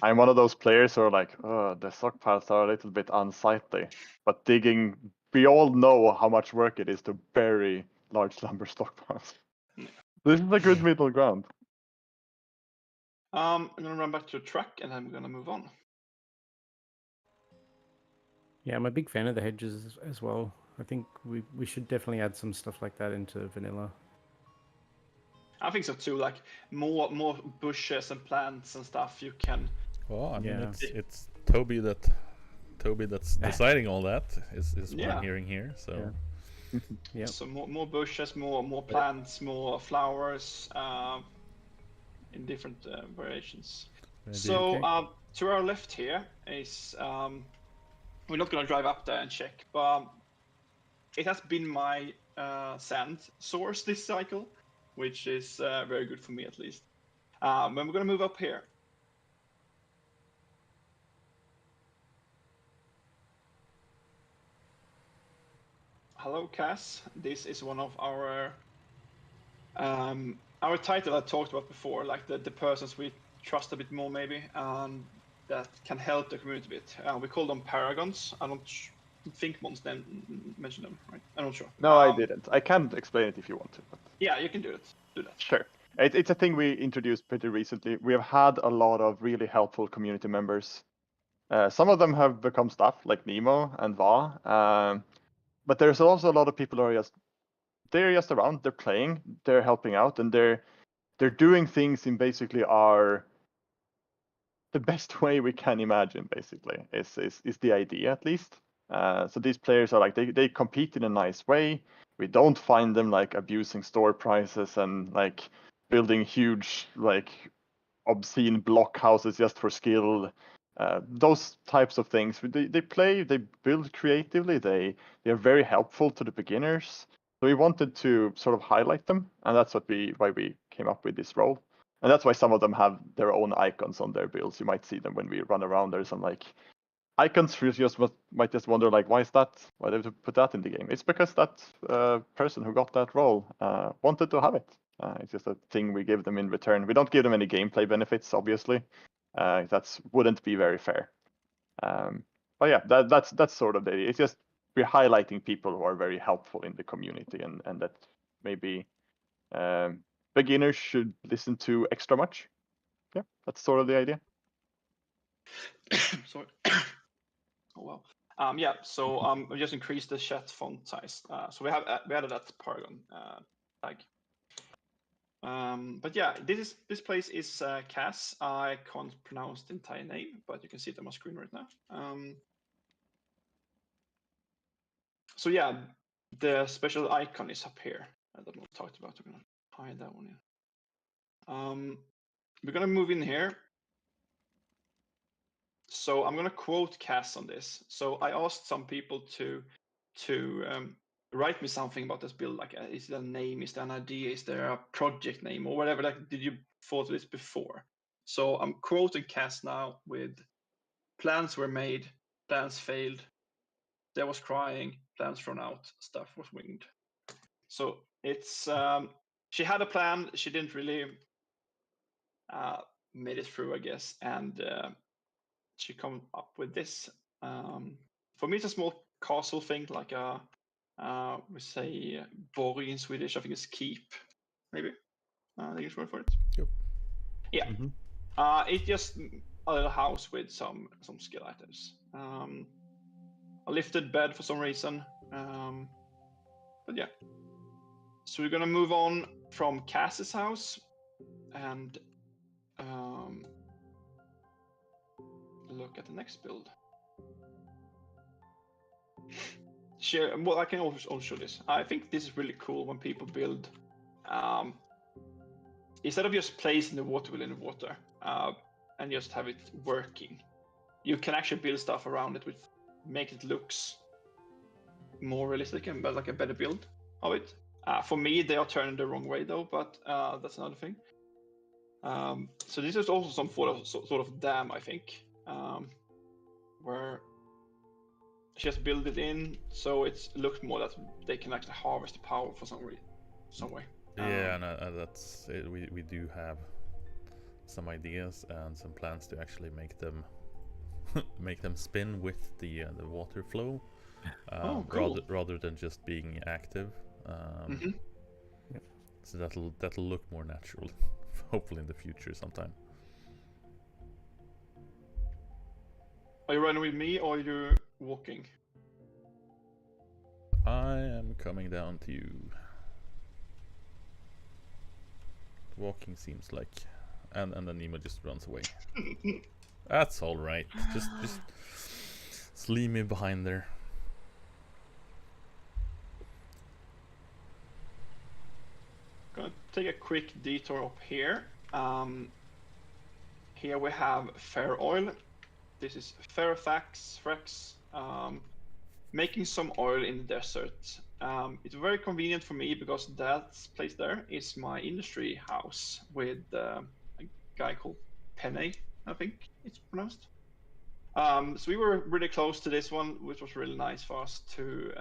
I'm one of those players who are like, oh, the stockpiles are a little bit unsightly. But digging, we all know how much work it is to bury large lumber stockpiles. This is a good middle ground.
I'm gonna run back to the truck and I'm gonna move on.
Yeah, I'm a big fan of the hedges as well. I think we should definitely add some stuff like that into vanilla.
I think so too. Like more bushes and plants and stuff you can.
Well, I mean,
Yeah.
it's Toby that's deciding all that is what
Yeah.
I'm hearing here. So
Yeah.
So more bushes, more plants, more flowers, in different variations.
maybe
So
Okay.
to our left here is we're not gonna drive up there and check, but it has been my sand source this cycle, which is very good for me at least. And we're gonna move up here. Hello, Cass. This is one of our title I talked about before, like the persons we trust a bit more maybe, and that can help the community a bit. We call them paragons. I don't think Mons then mentioned them, right? I'm not sure.
No, I didn't. I can explain it if you want to. But...
Yeah, you can do it. Do that.
Sure. It's a thing we introduced pretty recently. We have had a lot of really helpful community members. Some of them have become staff, like Nemo and Va. But there's also a lot of people who are they're just around, they're playing, they're helping out, and they're doing things in basically the best way we can imagine. Basically, is the idea at least. So these players are like they compete in a nice way. We don't find them like abusing store prices and like building huge like obscene block houses just for skill. Those types of things. They play, they build creatively. They are very helpful to the beginners. So we wanted to sort of highlight them, and that's why we came up with this role. And that's why some of them have their own icons on their builds. You might see them when we run around. There's some like icons for you might just wonder like, why is that? Why did they put that in the game? It's because that person who got that role wanted to have it. It's just a thing we give them in return. We don't give them any gameplay benefits, obviously. That wouldn't be very fair. But yeah, that's sort of the idea. It's just we're highlighting people who are very helpful in the community, and that maybe beginners should listen to extra much. Yeah, that's sort of the idea.
Sorry. Oh wow. Yeah. So we just increased the chat font size. So we added that paragon tag. But yeah, this place is Cass. I can't pronounce the entire name, but you can see it on my screen right now. So yeah, the special icon is up here that we talked about. We're gonna hide that one here. We're gonna move in here. So I'm gonna quote Cass on this. So I asked some people to write me something about this build. Like, is there a name? Is there an idea? Is there a project name or whatever? Like, did you thought of this before? So I'm quoting Cass now with plans were made, plans failed, there was crying, plans thrown out, stuff was winged. So it's she had a plan, she didn't really made it through, I guess, and she come up with this. For me, it's a small castle thing, like a we say borg in Swedish. I think it's keep, maybe. I think it's word for it.
Yep.
Yeah.
Mm-hmm.
It's just a little house with some skill items. A lifted bed for some reason. But yeah. So we're gonna move on from Cass's house and look at the next build. Share. Well, I can also show this. I think this is really cool when people build. Instead of just placing the water wheel in the water and just have it working, you can actually build stuff around it, which make it looks more realistic and like a better build of it. For me, they are turning the wrong way though, but that's another thing. So this is also some sort of dam, I think, where just build it in so it looks more that they can actually harvest the power for some way.
Yeah, and that's it. We do have some ideas and some plans to actually make them spin with the water flow,
cool.
rather than just being active. So that'll look more natural, hopefully in the future sometime.
Are you running with me or are you walking?
I am coming down to you. Walking seems like, and then Nemo just runs away. That's all right. Just leave me behind there.
Gonna take a quick detour up here. Here we have Fair Oil. This is Fairfax, making some oil in the desert. It's very convenient for me because that place there is my industry house with a guy called Penny, I think it's pronounced. So we were really close to this one, which was really nice for us to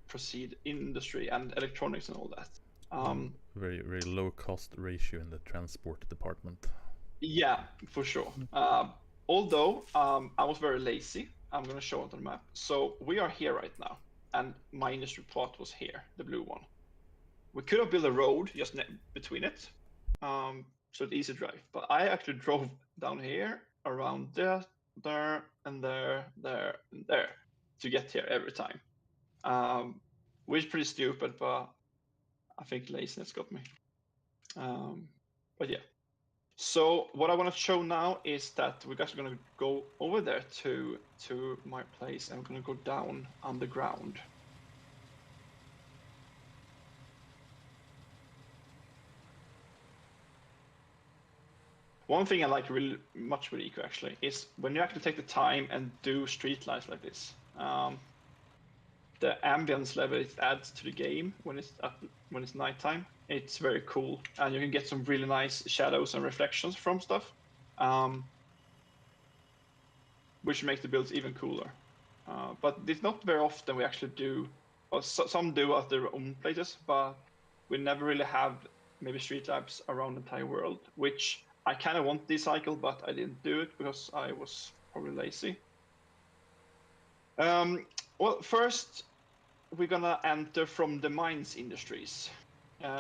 proceed industry and electronics and all that.
Very, very low cost ratio in the transport department.
Yeah, for sure. Although I was very lazy, I'm going to show it on the map. So we are here right now, and my industry plot was here, the blue one. We could have built a road just between it, so it's easy to drive. But I actually drove down here, around there, and there, and there, to get here every time. Which is pretty stupid, but I think laziness got me. But yeah. So what I want to show now is that we're actually going to go over there to my place, and we're going to go down underground. One thing I like really much with Eco actually is when you actually take the time and do street lights like this. The ambience level it adds to the game when it's nighttime. It's very cool, and you can get some really nice shadows and reflections from stuff, which makes the builds even cooler. But it's not very often we actually do, or some do at their own places, but we never really have maybe street lamps around the entire world, which I kind of want this cycle, but I didn't do it because I was probably lazy. Well, first we're gonna enter from the mines industries.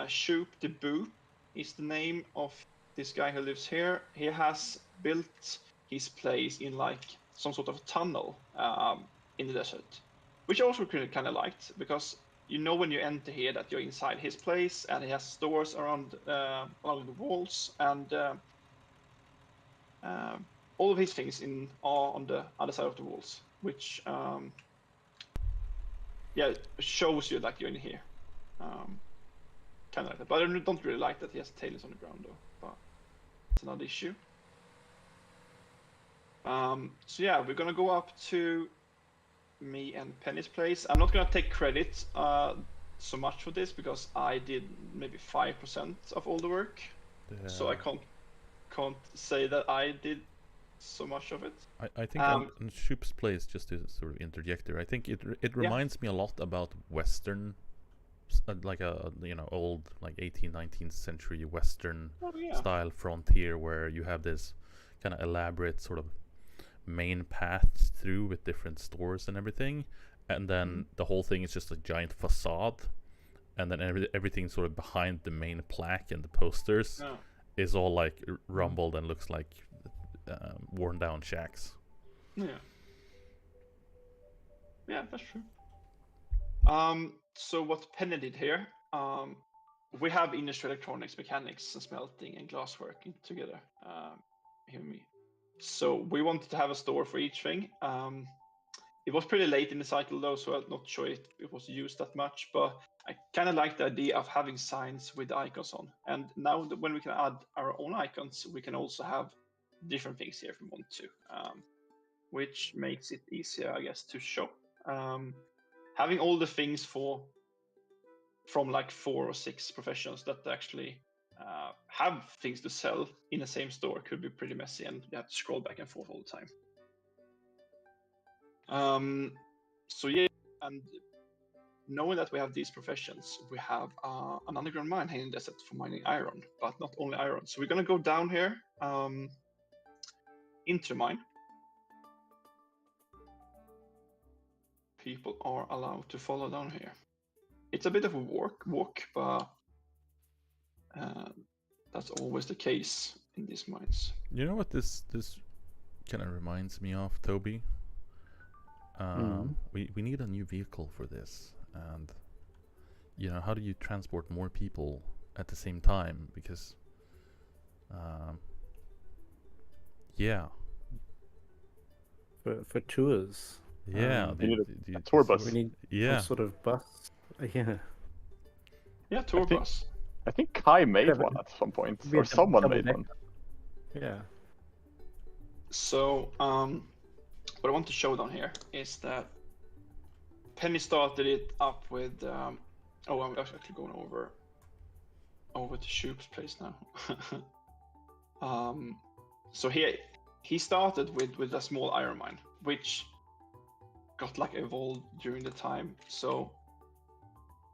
Shoop the Boo is the name of this guy who lives here. He has built his place in like some sort of tunnel in the desert, which I also kind of liked because you know when you enter here that you're inside his place, and he has stores around along the walls, and all of his things are on the other side of the walls, which yeah, shows you that you're in here. Kind of like that, but I don't really like that he has tailors on the ground though. But it's another issue. So yeah, we're gonna go up to me and Penny's place. I'm not gonna take credit so much for this because I did maybe 5% of all the work, so I can't say that I did so much of it.
I think on Shoop's place, just to sort of interject there, I think it reminds me a lot about Western, like a old like 18th, 19th century Western style frontier, where you have this kind of elaborate sort of main paths through with different stores and everything, and then the whole thing is just a giant facade, and then everything sort of behind the main plaque and the posters is all like rumbled and looks like worn down shacks. Yeah,
that's true. So what Penny did here, we have industry electronics, mechanics, and smelting and glass working together. Hear me. So we wanted to have a store for each thing. It was pretty late in the cycle though, so I'm not sure it was used that much, but I kind of like the idea of having signs with icons on. And now that when we can add our own icons, we can also have different things here if we want to, which makes it easier, I guess, to shop. Having all the things from like 4 or 6 professions that actually have things to sell in the same store could be pretty messy, and you have to scroll back and forth all the time. So yeah, and knowing that we have these professions, we have an underground mine here in the desert for mining iron, but not only iron. So we're gonna go down here into the mine. People are allowed to follow down here. It's a bit of a walk, but that's always the case in these mines.
You know what this kind of reminds me of, Toby? We need a new vehicle for this, and you know, how do you transport more people at the same time? Because yeah,
for tours.
yeah,
we need a tour bus.
We need
yeah,
some sort of bus. Yeah.
Yeah, tour bus.
I think Kai made
Yeah, but
one at some point,
we
or
have
someone
double
made
deck.
one.
Yeah.
So what I want to show down here is that Penny started it up with I'm actually going over to Shoop's place now. So he started with a small iron mine, which got like evolved during the time. So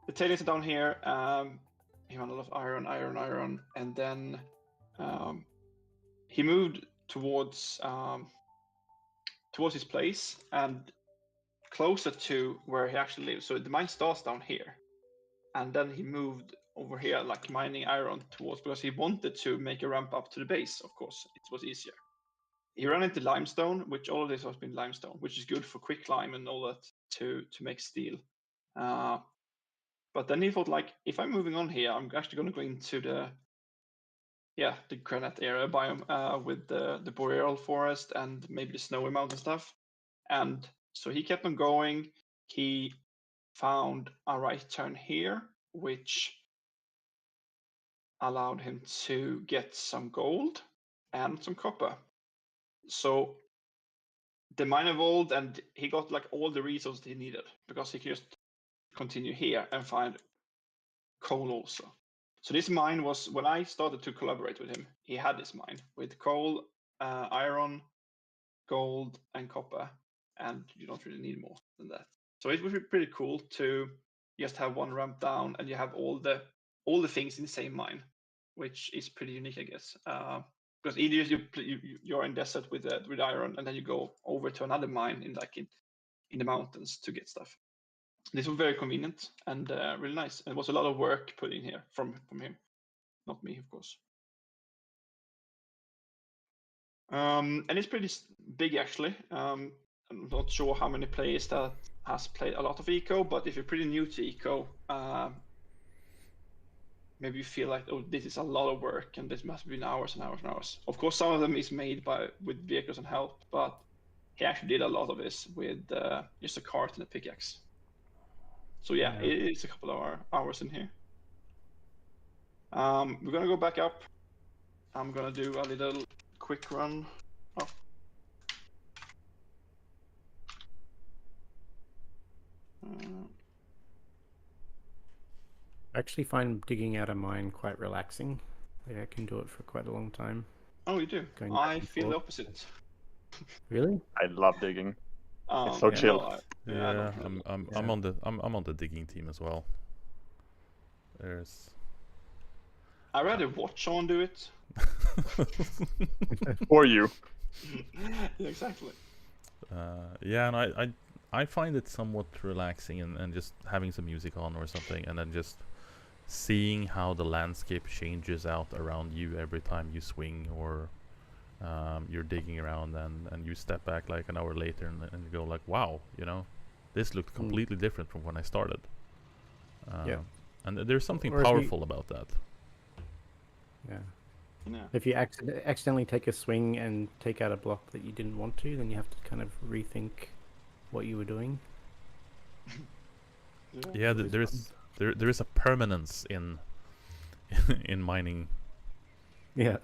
the tailings are down here. He found a lot of iron, and then he moved towards his place and closer to where he actually lives. So the mine starts down here, and then he moved over here, like mining iron towards, because he wanted to make a ramp up to the base. Of course, it was easier. He ran into limestone, which all of this has been limestone, which is good for quick lime and all that to make steel. But then he thought, like, if I'm moving on here, I'm actually going to go into the granite area biome with the boreal forest and maybe the snowy mountain stuff. And so he kept on going. He found a right turn here, which allowed him to get some gold and some copper. So the mine evolved, and he got like all the resources he needed, because he could just continue here and find coal also. So this mine was, when I started to collaborate with him, he had this mine with coal, iron, gold, and copper, and you don't really need more than that. So it would be pretty cool to just have one ramp down, and you have all the things in the same mine, which is pretty unique, I guess. Because either you're in desert with iron, and then you go over to another mine in the mountains to get stuff. This was very convenient and really nice. And it was a lot of work put in here from him, not me, of course. And it's pretty big, actually. I'm not sure how many players that has played a lot of Eco, but if you're pretty new to Eco, maybe you feel like, oh, this is a lot of work, and this must have been hours and hours and hours. Of course, some of them is made with vehicles and help, but he actually did a lot of this with just a cart and a pickaxe. So yeah, it's a couple of hours in here. We're gonna go back up. I'm gonna do a little quick run up.
I actually find digging out a mine quite relaxing. Like I can do it for quite a long time.
Oh, you do?
Going back
I
and
feel the
forth.
opposite.
Really?
I love digging. It's so
Yeah,
chill.
no, I
yeah.
don't really
I'm on the digging team as well. There's.
I'd rather watch someone do it.
For you.
Yeah, exactly.
Yeah, and I find it somewhat relaxing, and just having some music on or something, and then just seeing how the landscape changes out around you every time you swing, or you're digging around, and you step back like an hour later and you go like, wow, you know, this looked completely different from when I started.
Yeah.
And there's something
Or if you-
powerful about that.
Yeah.
Yeah.
If you accidentally take a swing and take out a block that you didn't want to, then you have to kind of rethink what you were doing.
Yeah,
Always
there is a permanence in in mining.
Yeah.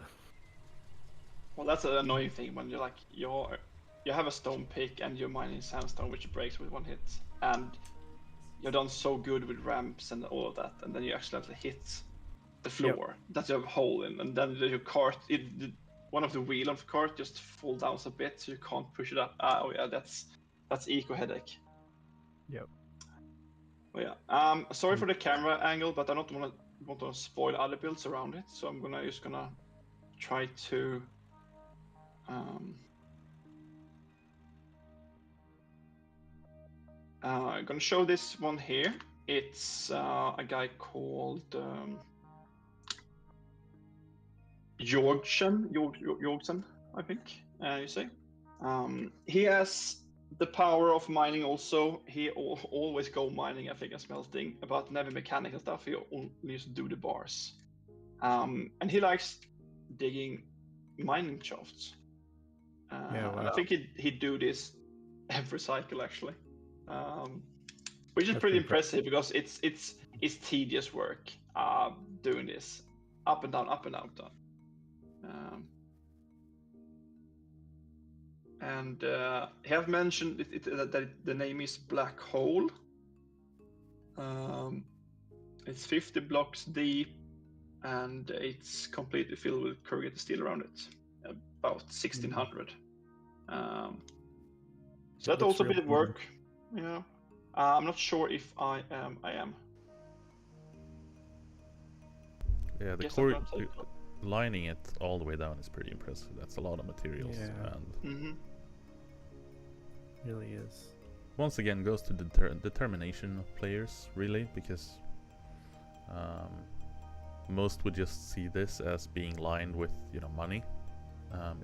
Well, that's an annoying thing when you're like you have a stone pick and you're mining sandstone, which breaks with one hit, and you're done so good with ramps and all of that, and then you accidentally hit the floor that you have a hole in, and then your cart, one of the wheel of the cart just fall down a bit, so you can't push it up. Oh yeah, that's eco headache.
Yep.
Oh yeah. Sorry for the camera angle, but I don't want to spoil other builds around it, so I'm just gonna try to. I'm gonna show this one here. It's a guy called Jorgsen, I think you say. He has the power of mining also. He always go mining, I think, and smelting, but never mechanical stuff. He only used to do the bars. And he likes digging mining shafts.
Yeah,
And I
wow.
think he'd do this every cycle actually. Which is
That's
pretty
impressive.
impressive because it's tedious work doing this up and down, up and down. And he have mentioned that the name is Black Hole. It's 50 blocks deep, and it's completely filled with corrugated steel around it, about 1600. So that also a bit of work. Yeah, I'm not sure if I am.
Yeah,
Guess I'm gonna take
lining it all the way down is pretty impressive. That's a lot of materials,
Yeah.
and
Really is.
once again goes to the determination of players, really, because most would just see this as being lined with, you know, money.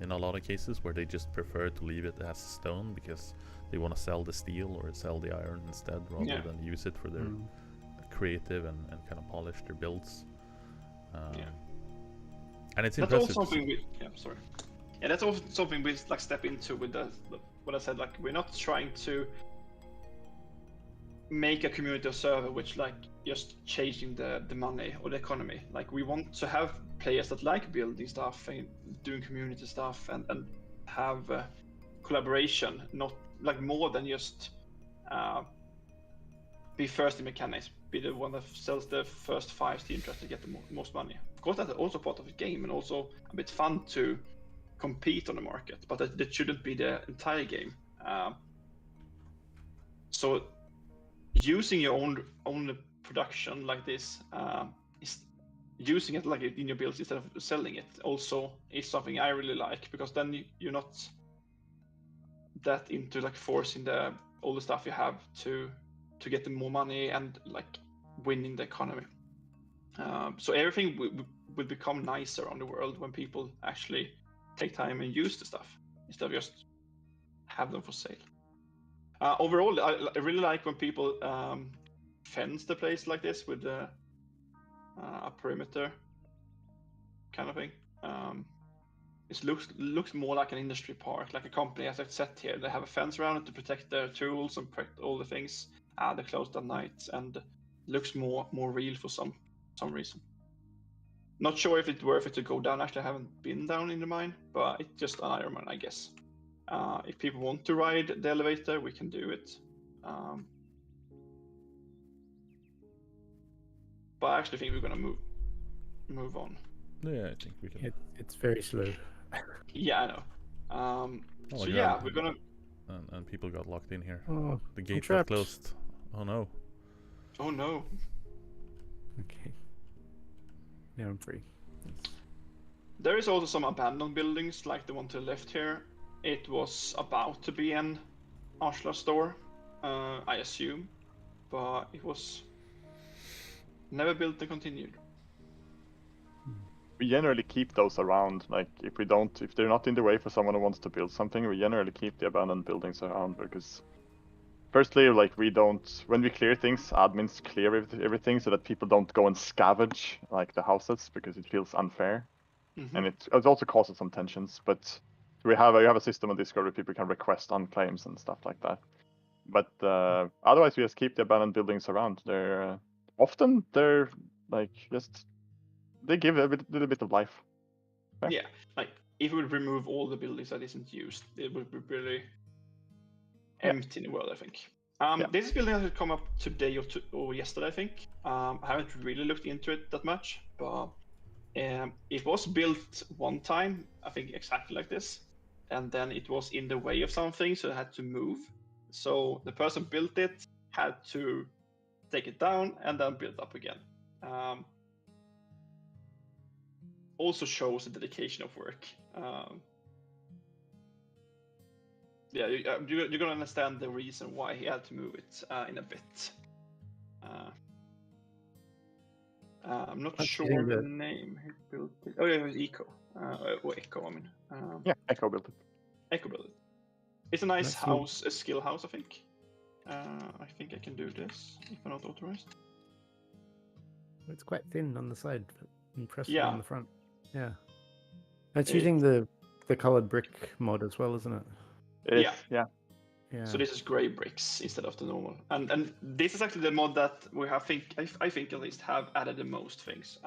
In a lot of cases where they just prefer to leave it as stone because they want to sell the steel or sell the iron instead, rather than use it for their creative and kind of polish their builds. And it's
that's
impressive.
also something that's also something we like step into with what I said. Like, we're not trying to make a community server which like just changing the money or the economy. Like, we want to have players that like building stuff and doing community stuff and have collaboration, not like more than just be first in mechanics, be the one that sells the first 5 steam tracks to get the most money. Of course, that's also part of the game and also a bit fun to compete on the market, but that shouldn't be the entire game. So using your own production like this is using it like in your builds instead of selling it also is something I really like, because then you're not that into like forcing all the stuff you have to get the more money and like winning the economy. So everything will become nicer around the world when people actually take time and use the stuff instead of just have them for sale. Overall, I really like when people fence the place like this with a perimeter kind of thing. It looks more like an industry park, like a company, as I've said here. They have a fence around it to protect their tools and protect all the things. They're closed at night and looks more real for some reason. Not sure if it's worth it to go down. Actually, I haven't been down in the mine, but it's just an Iron Man, I guess. If people want to ride the elevator, we can do it. But I actually think we're gonna move on.
Yeah, I think we can.
It's very slow.
Yeah, I know.
Oh
So
my
yeah,
God.
we're gonna.
And people got locked in here.
Oh,
The
I'm
gate got
trapped.
closed. Oh no.
Oh no.
Okay. Now I'm free.
There is also some abandoned buildings, like the one to the left here. It was about to be an Ashlar store, I assume, but it was never built and continued.
We generally keep those around. Like, if they're not in the way for someone who wants to build something, we generally keep the abandoned buildings around, because Firstly, like we don't, when we clear things, admins clear everything so that people don't go and scavenge like the houses because it feels unfair, and it also causes some tensions. But we have a system on Discord where people can request unclaims and stuff like that. But otherwise, we just keep the abandoned buildings around. They're often like just they give a little bit of life. Fair.
Yeah, like if we would remove all the buildings that isn't used, it would be really empty in the world, I think. This building has come up today or yesterday, I think. I haven't really looked into it that much, but it was built one time, I think exactly like this, and then it was in the way of something, so it had to move. So the person built it, had to take it down, and then build up again. Also shows the dedication of work. You're gonna understand the reason why he had to move it in a bit. I'm not sure the name he built it. Oh yeah, it was Eco. Or Echo, I mean.
Yeah, Echo built it.
Echo built it. It's a nice house, a skill house, I think. I think I can do this if I'm not authorized.
It's quite thin on the side, but impressive
Yeah.
on the front. Yeah. It's using the colored brick mod as well, isn't it?
Yeah. So this is gray bricks instead of the normal, and this is actually the mod that we have. I think at least have added the most things.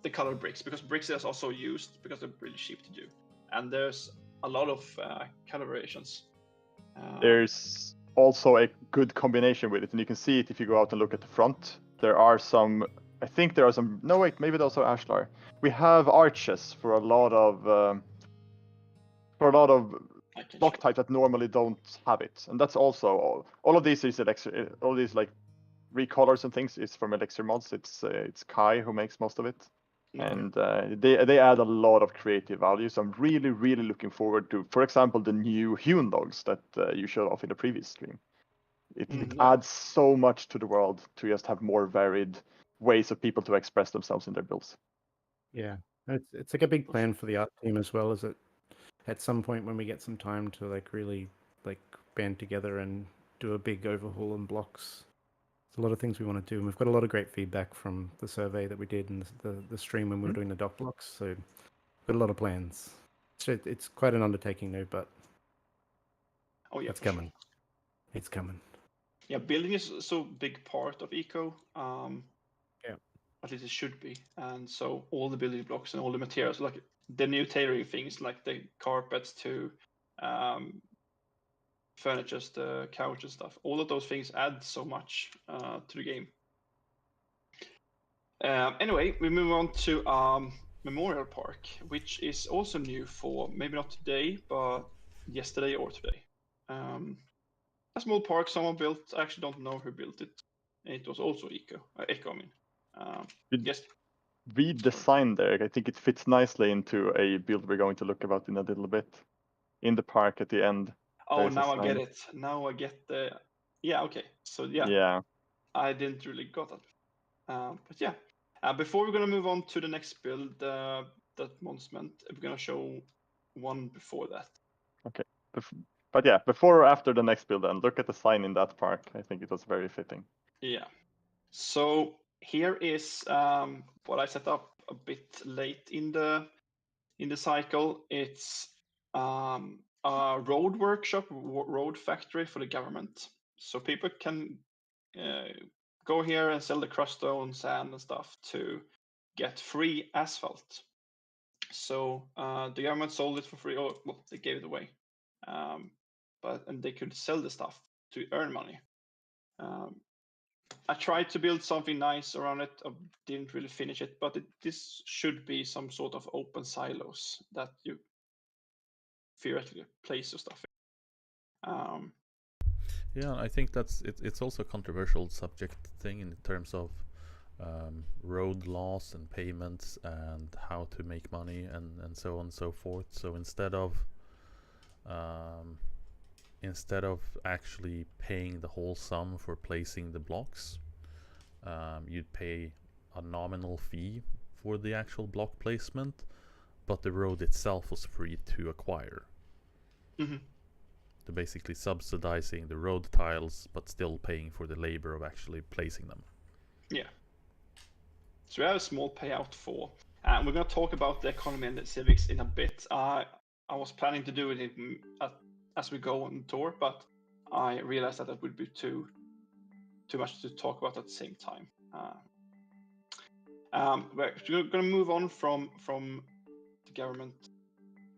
The colored bricks, because bricks is also used because they're really cheap to do, and there's a lot of color variations.
There's also a good combination with it, and you can see it if you go out and look at the front. There are some. I think there are some. No, wait, maybe those are ashlar. We have arches for a lot of block types that normally don't have it, and that's also all of these is all these like recolors and things is from Elixir mods. It's Kai who makes most of it, and they add a lot of creative value. So I'm really looking forward to, for example, the new hewn logs that you showed off in the previous stream. It adds so much to the world to just have more varied ways of people to express themselves in their builds.
Yeah, it's like a big plan for the art team as well. Is it at some point when we get some time to like really like band together and do a big overhaul in blocks? There's a lot of things we want to do, and we've got a lot of great feedback from the survey that we did and the stream when we were doing the doc blocks. So we've got a lot of plans. So it's quite an undertaking though, but it's coming. Sure. It's coming.
Yeah, building is so big part of Eco.
Yeah.
At least it should be. And so all the building blocks and all the materials, like the new tailoring things, like the carpets to furniture, the couch and stuff, all of those things add so much to the game. Anyway, we move on to Memorial Park, which is also new for maybe not today, but yesterday or today. A small park someone built. I actually don't know who built it. It was also Echo, I mean. Yes.
Redesign there. I think it fits nicely into a build we're going to look about in a little bit. In the park at the end.
Oh, now I get it. Now I get the. Yeah. Okay. So yeah. I didn't really got that. But yeah. Before we're gonna move on to the next build, that Mons meant, we're gonna show one before that.
Okay. But yeah, before or after the next build, then look at the sign in that park. I think it was very fitting.
Yeah. So here is what I set up a bit late in the cycle. It's a road workshop, road factory for the government. So people can go here and sell the crushed stone, sand, and stuff to get free asphalt. So the government sold it for free, or well, they gave it away. And they could sell the stuff to earn money. I tried to build something nice around it. I didn't really finish it, but this should be some sort of open silos that you theoretically place your stuff in.
Yeah, I think it's also a controversial subject thing in terms of road laws and payments and how to make money and so on and so forth. So instead of actually paying the whole sum for placing the blocks, you'd pay a nominal fee for the actual block placement, but the road itself was free to acquire. They're basically subsidizing the road tiles, but still paying for the labor of actually placing them.
Yeah. So we have a small payout for, and we're going to talk about the economy and the civics in a bit. I was planning to do it as we go on the tour, but I realized that would be too much to talk about at the same time. We're going to move on from the government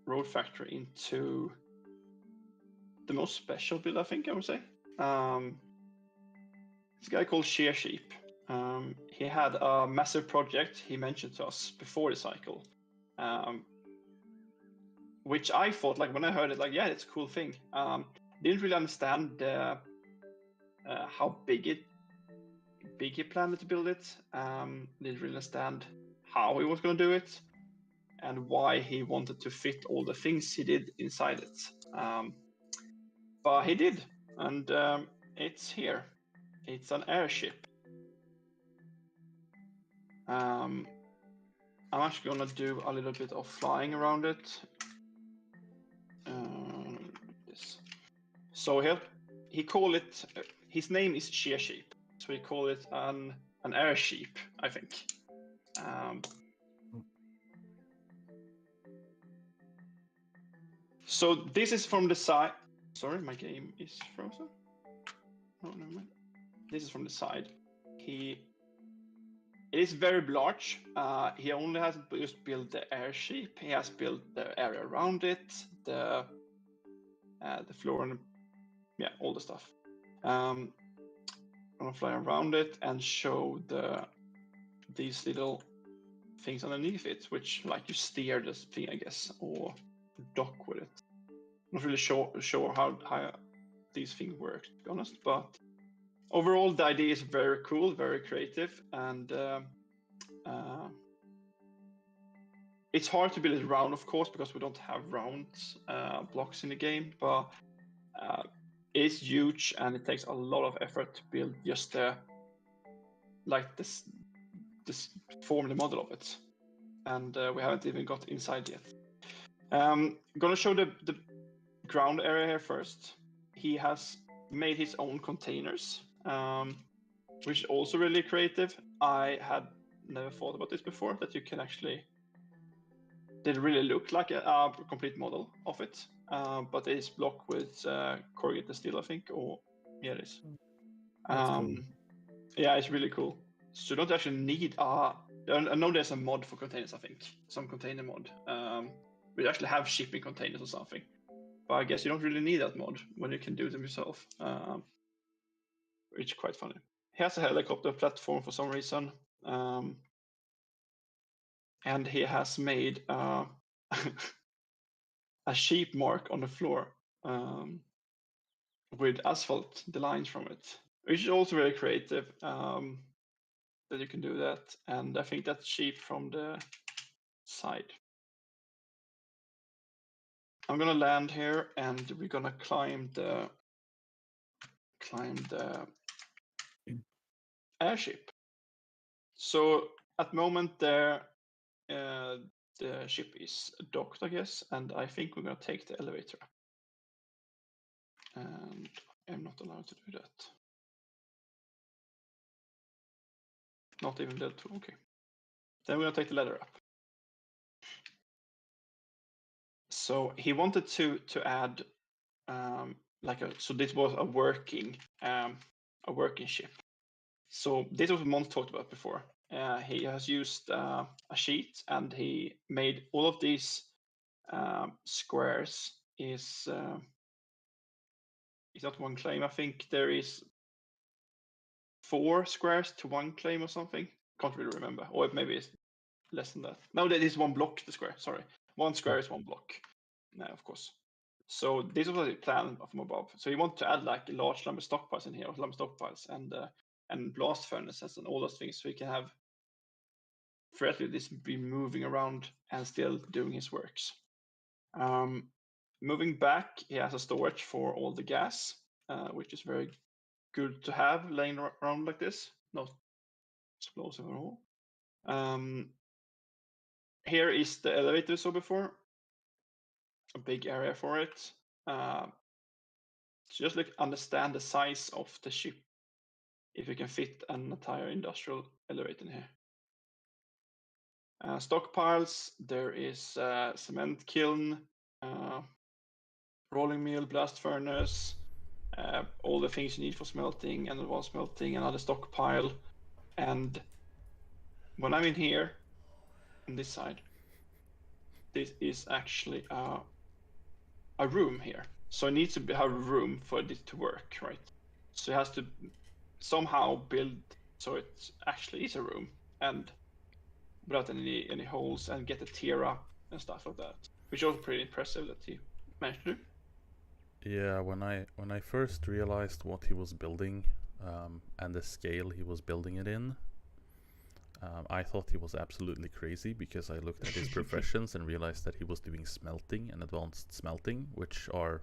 road factory into the most special build, I think I would say. It's a guy called Sheer Sheep. He had a massive project he mentioned to us before the cycle, which I thought, like when I heard it, like, yeah, it's a cool thing. Didn't really understand how big he planned to build it. Didn't really understand how he was going to do it and why he wanted to fit all the things he did inside it. But he did, and it's here. It's an airship. I'm actually gonna do a little bit of flying around it. So he call it. His name is Sheer Sheep, so we call it an air sheep, I think. So this is from the side. Sorry, my game is frozen. Oh, never mind. This is from the side. It is very large. He only has just built the airship. He has built the area around it, the floor, and all the stuff. I'm gonna fly around it and show these little things underneath it, which like you steer this thing, I guess, or dock with it. Not really sure how these things work, to be honest, but overall the idea is very cool, very creative, and it's hard to build it round, of course, because we don't have round blocks in the game, but it's huge and it takes a lot of effort to build just this form the model of it, and we haven't even got inside yet. Gonna show the ground area here first. He has made his own containers, which is also really creative. I had never thought about this before, that you can actually, they really look like a complete model of it, but it is blocked with corrugated steel, I think, or yeah, it is.
Cool.
Yeah, it's really cool. So you don't actually need I know there's a mod for containers, I think, some container mod. We actually have shipping containers or something, but I guess you don't really need that mod when you can do them yourself, which is quite funny. He has a helicopter platform for some reason, and he has made a sheep mark on the floor with asphalt, the lines from it, which is also very creative, that you can do that. And I think that's sheep from the side. I'm gonna land here and we're gonna climb the airship. So at the moment there, the ship is docked, I guess, and I think we're gonna take the elevator. And I'm not allowed to do that. Not even that. Okay. Then we're gonna take the ladder up. So he wanted to add so this was a working ship. So this was what Mons talked about before. He has used a sheet and he made all of these squares is not one claim. I think there is 4 squares to 1 claim or something. Can't really remember, or maybe it's less than that. No, that is 1 block, the square. Sorry, 1 square is 1 block. No, of course. So this was a plan from above. So you want to add like a large lumber stockpiles in here, or lumber stockpiles, and blast furnaces and all those things, so you can have theoretically this be moving around and still doing his works. Moving back, he has a storage for all the gas, which is very good to have laying around like this, not explosive at all. Here is the elevator we saw before, a big area for it. So just understand the size of the ship, if you can fit an entire industrial elevator in here. Stockpiles, there is cement kiln, rolling mill, blast furnace, all the things you need for smelting and advanced smelting, another stockpile. And when I'm in here, on this side, this is actually a room here. So it needs to have room for this to work, right? So it has to somehow build so it actually is a room, and without any holes, and get a tier up and stuff like that, which was pretty impressive that he managed to do.
Yeah, when I first realized what he was building, and the scale he was building it in, I thought he was absolutely crazy, because I looked at his professions and realized that he was doing smelting and advanced smelting, which are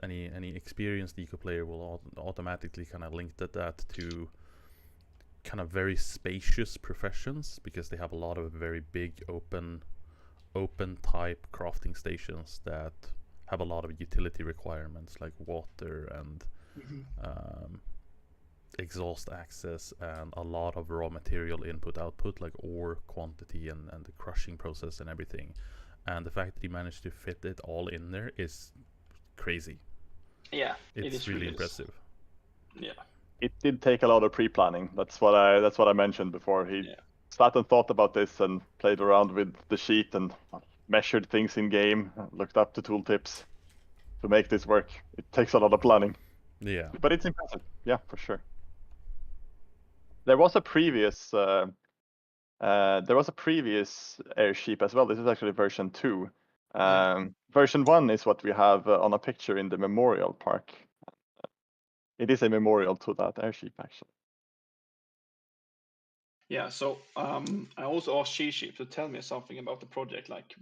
any experienced eco player will automatically kind of link that to kind of very spacious professions, because they have a lot of very big open type crafting stations that have a lot of utility requirements, like water and exhaust access, and a lot of raw material input output, like ore quantity and the crushing process and everything. And the fact that he managed to fit it all in there is crazy.
Yeah,
it's really impressive.
Yeah,
it did take a lot of pre-planning. That's what I mentioned before. He sat and thought about this and played around with the sheet and measured things in game, looked up the tooltips to make this work. It takes a lot of planning.
Yeah,
but it's impressive. Yeah, for sure. There was a previous airship as well. This is actually version 2. Version 1 is what we have on a picture in the memorial park. It is a memorial to that airship, actually.
Yeah, so I also asked Shiship to tell me something about the project, like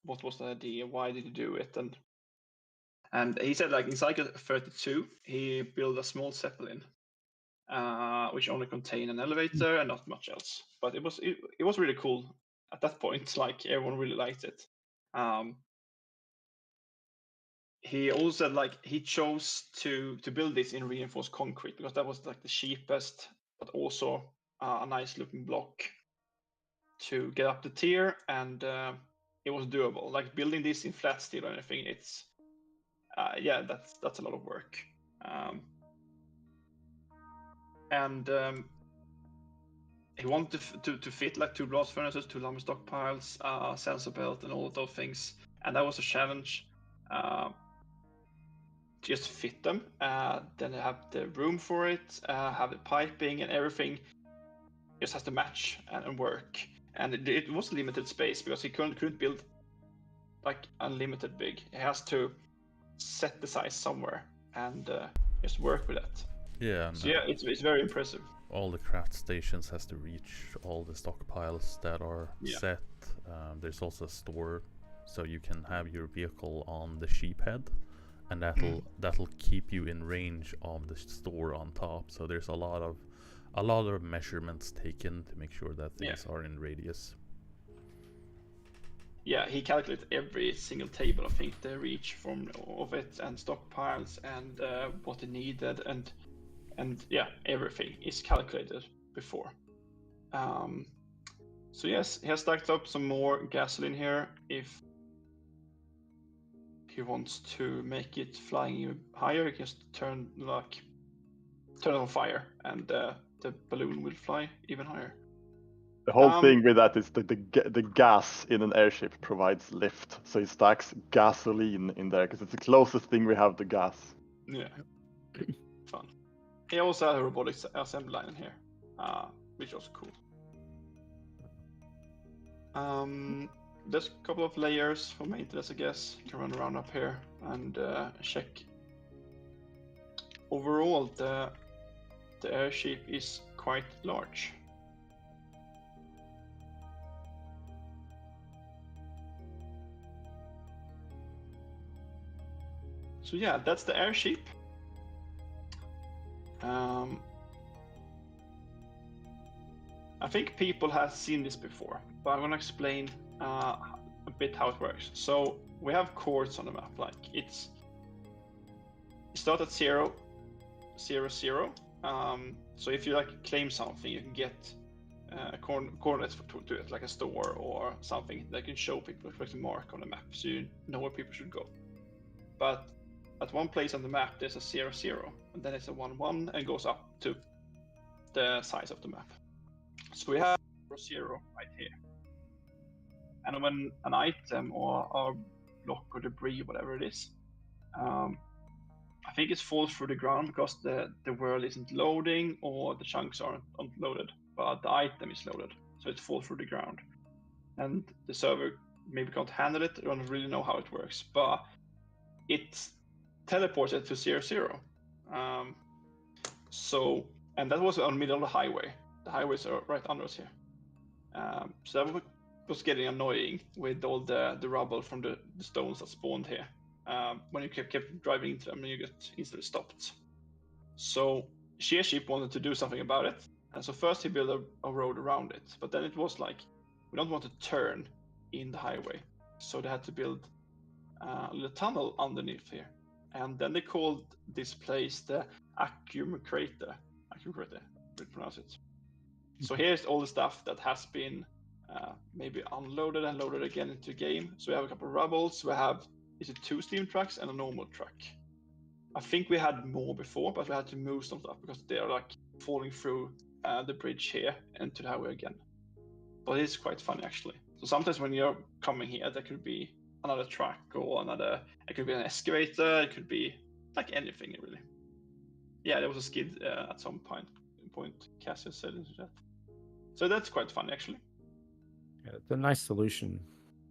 what was the idea, why did he do it, and he said, like, in cycle 32 he built a small zeppelin, which only contained an elevator and not much else. But it was really cool at that point. Like, everyone really liked it. He also said, like, he chose to build this in reinforced concrete because that was like the cheapest, but also a nice looking block to get up the tier, and it was doable. Like, building this in flat steel or anything, it's that's a lot of work. And he wanted to fit like 2 blast furnaces, 2 lumber stockpiles, sensor belt, and all of those things. And that was a challenge. Just fit them. Then have the room for it, have the piping and everything. Just has to match and work. And it was limited space because he couldn't build like unlimited big. He has to set the size somewhere and just work with that.
Yeah.
So yeah, it's very impressive.
All the craft stations has to reach all the stockpiles that are set. There's also a store, so you can have your vehicle on the sheep head, and that'll keep you in range of the store on top. So there's a lot of measurements taken to make sure that things are in radius.
Yeah, he calculated every single table, I think, the reach of it, and stockpiles, and what it needed, and yeah, everything is calculated before. So yes, he has stacked up some more gasoline here if he wants to make it flying higher. He can just turn it on fire, and the balloon will fly even higher.
The whole thing with that is that the gas in an airship provides lift, so he stacks gasoline in there because it's the closest thing we have to gas.
Yeah, fun. He also had a robotics assembly line in here, which was cool. There's a couple of layers for maintenance, I guess. You can run around up here and check. Overall, the airship is quite large. So yeah, that's the airship. I think people have seen this before, but I'm gonna explain a bit how it works. So we have chords on the map, like it's start at 0, 0, 0. So if you like claim something, you can get coordinates to it, like a store or something that can show people a mark on the map, so you know where people should go. But at one place on the map, there's a 0, 0, and then it's a 1, 1, and goes up to the size of the map. So we have 0, 0 right here. And when an item or a block or debris, whatever it is, I think it falls through the ground because the world isn't loading or the chunks aren't loaded, but the item is loaded, so it falls through the ground. And the server maybe can't handle it, don't really know how it works, but it teleports it to 0, 0. So, and that was on the middle of the highway. The highways are right under us here. So that was getting annoying with all the rubble from the stones that spawned here. When you kept driving into them, you get easily stopped. So Shearship wanted to do something about it. And so first he built a road around it, but then it was like, we don't want to turn in the highway. So they had to build a little tunnel underneath here. And then they called this place the Accumulator. We pronounce it. So here's all the stuff that has been maybe unloaded and loaded again into the game. So we have a couple of rubbles. We have, is it 2 steam trucks and a normal truck? I think we had more before, but we had to move some stuff because they are like falling through the bridge here and to the highway again. But it's quite funny actually. So sometimes when you're coming here, there could be another truck or it could be an excavator, it could be like anything really. Yeah, there was a skid at some point, Cassius said in the chat. So that's quite fun actually.
Yeah, it's a nice solution.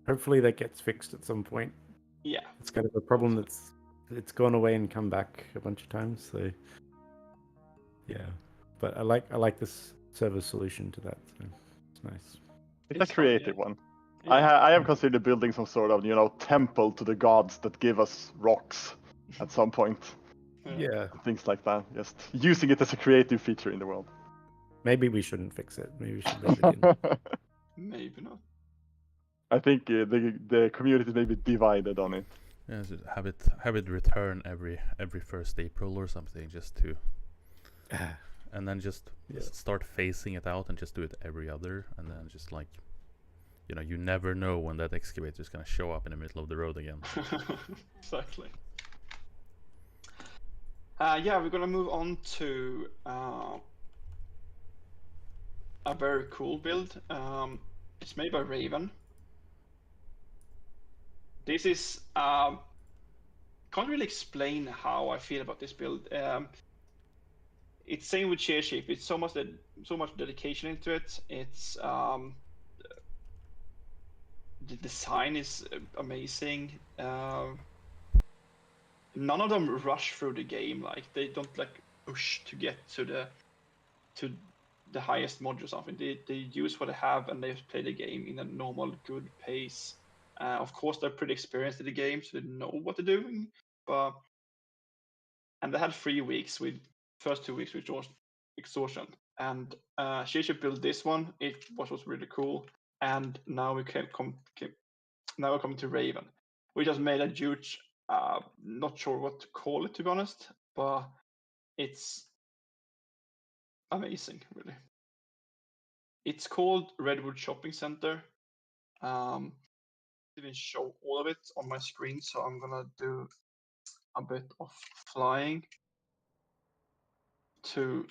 Hopefully that gets fixed at some point.
Yeah.
It's kind of a problem it's gone away and come back a bunch of times. So yeah, but I like this server solution to that. So it's nice.
It's a creative one.
Yeah.
I have considered building some sort of, temple to the gods that give us rocks at some point.
Yeah.
Things like that. Just using it as a creative feature in the world.
Maybe we shouldn't fix it. Maybe we should leave it in.
Maybe not.
I think the community may be divided on it.
Yeah, just have it return every 1st April or something, just to, and then just start phasing it out and just do it every other, and then just like, you never know when that excavator is gonna show up in the middle of the road again.
Exactly. Yeah, we're gonna move on to a very cool build. It's made by Raven. This is can't really explain how I feel about this build. It's same with Shearship. It's so much dedication into it. It's the design is amazing. None of them rush through the game. Like they don't like push to get to the highest mod or something. They use what they have and they play the game in a normal, good pace. Of course, they're pretty experienced in the game, so they know what they're doing. And they had 3 weeks. With first 2 weeks, which was exhaustion. And Shearship built this one. It was really cool. And now we're coming to Raven, which has made a huge. Not sure what to call it, to be honest, but it's amazing, really. It's called Redwood Shopping Center. I didn't show all of it on my screen, so I'm gonna do a bit of flying to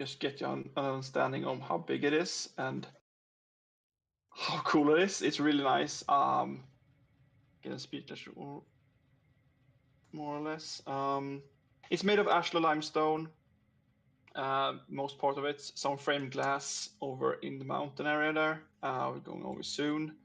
just get you an understanding of how big it is and how cool it is. It's really nice. Getting speechless more or less. It's made of ashlar limestone. Most part of it, some framed glass over in the mountain area there. We're going over soon.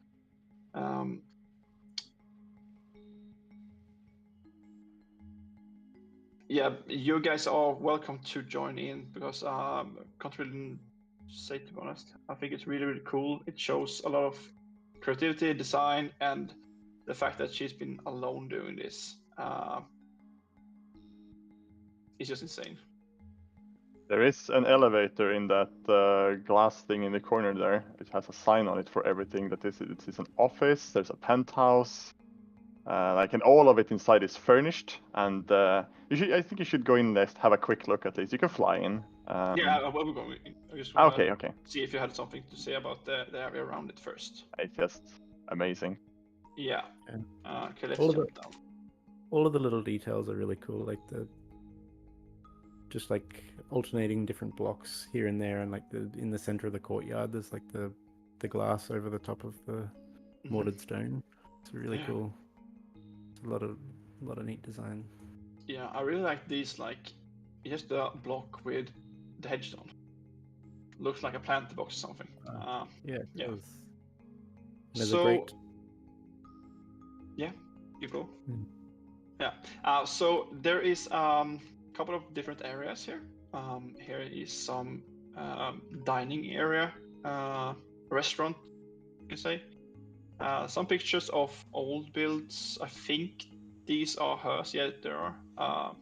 Yeah, you guys are welcome to join in because can't really say, to be honest. I think it's really, really cool. It shows a lot of creativity, design, and the fact that she's been alone doing this. It's just insane.
There is an elevator in that glass thing in the corner there. It has a sign on it for everything. It is an office. There's a penthouse. and all of it inside is furnished. And I think you should go in there, have a quick look at least. You can fly in.
Yeah, I will go in. I just want to
Okay.
see if you had something to say about the area around it first.
It's just amazing.
Yeah.
Yeah.
Okay, let's
All of
jump down.
All of the little details are really cool, like just like alternating different blocks here and there, and like in the center of the courtyard, there's like the glass over the top of the mortared stone. It's really cool. It's a lot of neat design.
Yeah, I really like these, like just the block with the headstone. Looks like a plant box or something.
Yeah, it
yeah.
does. There's
So,
a great.
Yeah, you go.
Mm.
Yeah. So there is a couple of different areas here. Here is some dining area, restaurant, you can say. Some pictures of old builds. I think these are hers. Yeah, there are.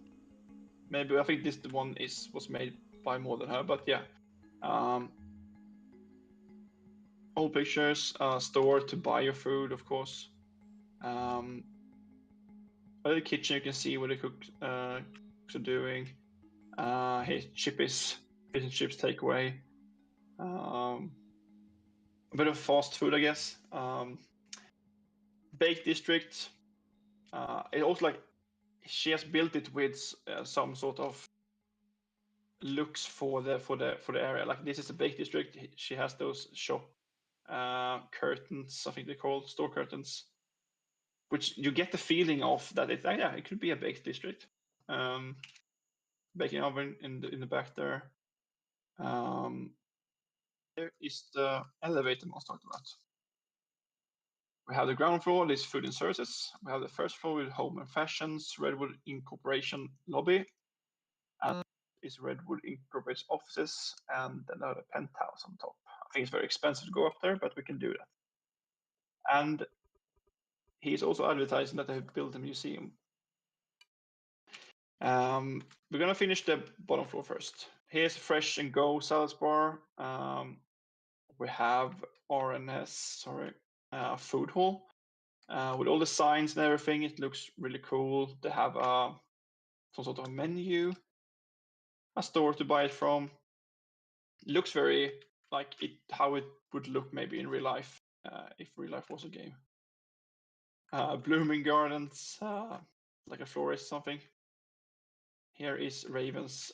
Maybe I think this one was made by more than her, but yeah. Old pictures, store to buy your food, of course. The kitchen, you can see what the cooks are doing. Here, Chippy's fish and chips takeaway. A bit of fast food, I guess. Bake district. It also like she has built it with some sort of looks for the area. Like this is a bake district. She has those shop curtains. I think they're called store curtains, which you get the feeling of that it could be a bake district. Baking oven in the back there. There is the elevator I was talking about. We have the ground floor, this food and services. We have the first floor with home and fashions, Redwood Incorporation lobby, and is Redwood Incorporated offices, and another penthouse on top. I think it's very expensive to go up there, but we can do that. And he's also advertising that they've built a museum. We're gonna finish the bottom floor first. Here's Fresh and Go salad bar. We have RNS, food hall. With all the signs and everything, it looks really cool. They have some sort of menu, a store to buy it from. Looks very like how it would look maybe in real life, if real life was a game. Blooming gardens, like a florist or something. Here is Raven's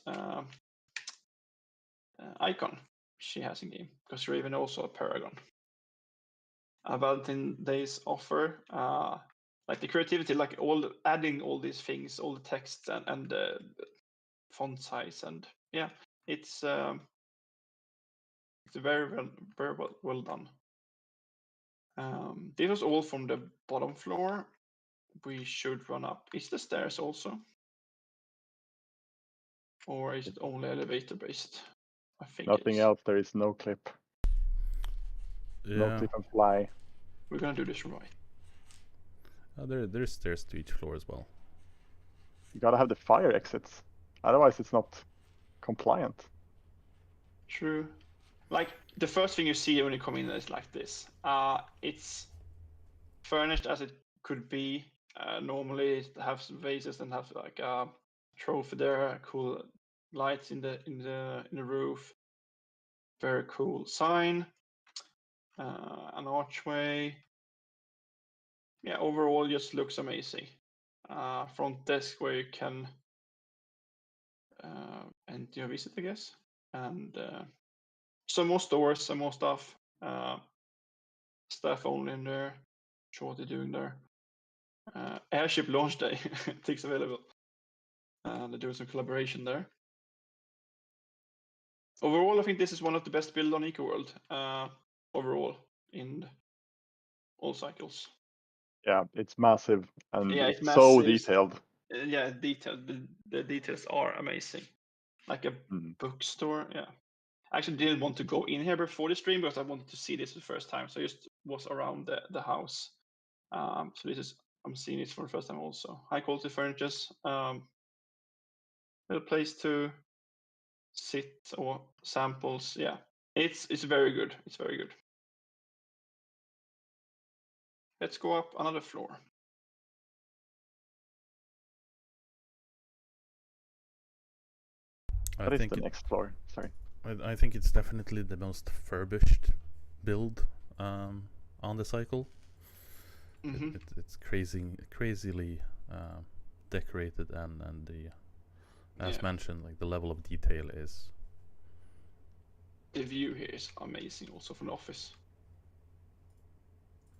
icon she has in game, because Raven also a paragon. Valentine Days offer, like the creativity, like adding all these things, all the text and the font size, and yeah, it's very well done. This was all from the bottom floor. We should run up. Is the stairs also, or is it only elevator based? I think
Nothing else. There is no clip.
Yeah.
No clip and fly.
We're gonna do this right.
There's stairs to each floor as well.
You gotta have the fire exits, otherwise it's not compliant.
True. Like the first thing you see when you come in is like this. It's furnished as it could be. Normally, it have some vases and have like a trophy there. Cool lights in the roof. Very cool sign. An archway. Yeah, overall, just looks amazing. Front desk where you can enter your visit, I guess, and some more stores, some more stuff. Staff only in there. Sure what they're doing there. Airship launch day. Tickets available. They're doing some collaboration there. Overall, I think this is one of the best built on EcoWorld. Overall, in all cycles.
Yeah, it's massive and
Yeah,
it's
it's
so
massive.
detailed.
Yeah, detailed. The details are amazing. Like a bookstore. Yeah. I actually didn't want to go in here before the stream because I wanted to see this for the first time. So I just was around the house. So I'm seeing this for the first time also. High quality furniture. A place to sit or samples. Yeah, it's very good. It's very good. Let's go up another floor.
What is the next floor? Sorry.
I think it's definitely the most furbished build on the cycle. It's crazily decorated, and the as mentioned, like the level of detail is.
The view here is amazing, also from the office.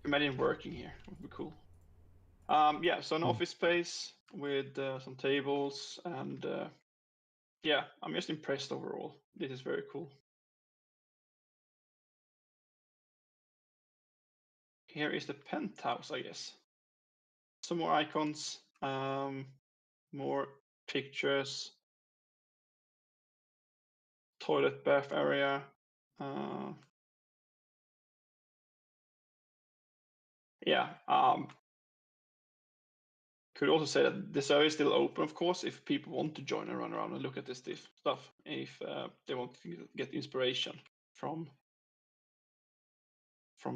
Imagine working here; it would be cool. Yeah, so an office space with some tables, and yeah, I'm just impressed overall. This is very cool. Here is the penthouse, I guess. Some more icons, more pictures, toilet bath area. Yeah, could also say that the server is still open, of course, if people want to join and run around and look at this stuff, if they want to get inspiration from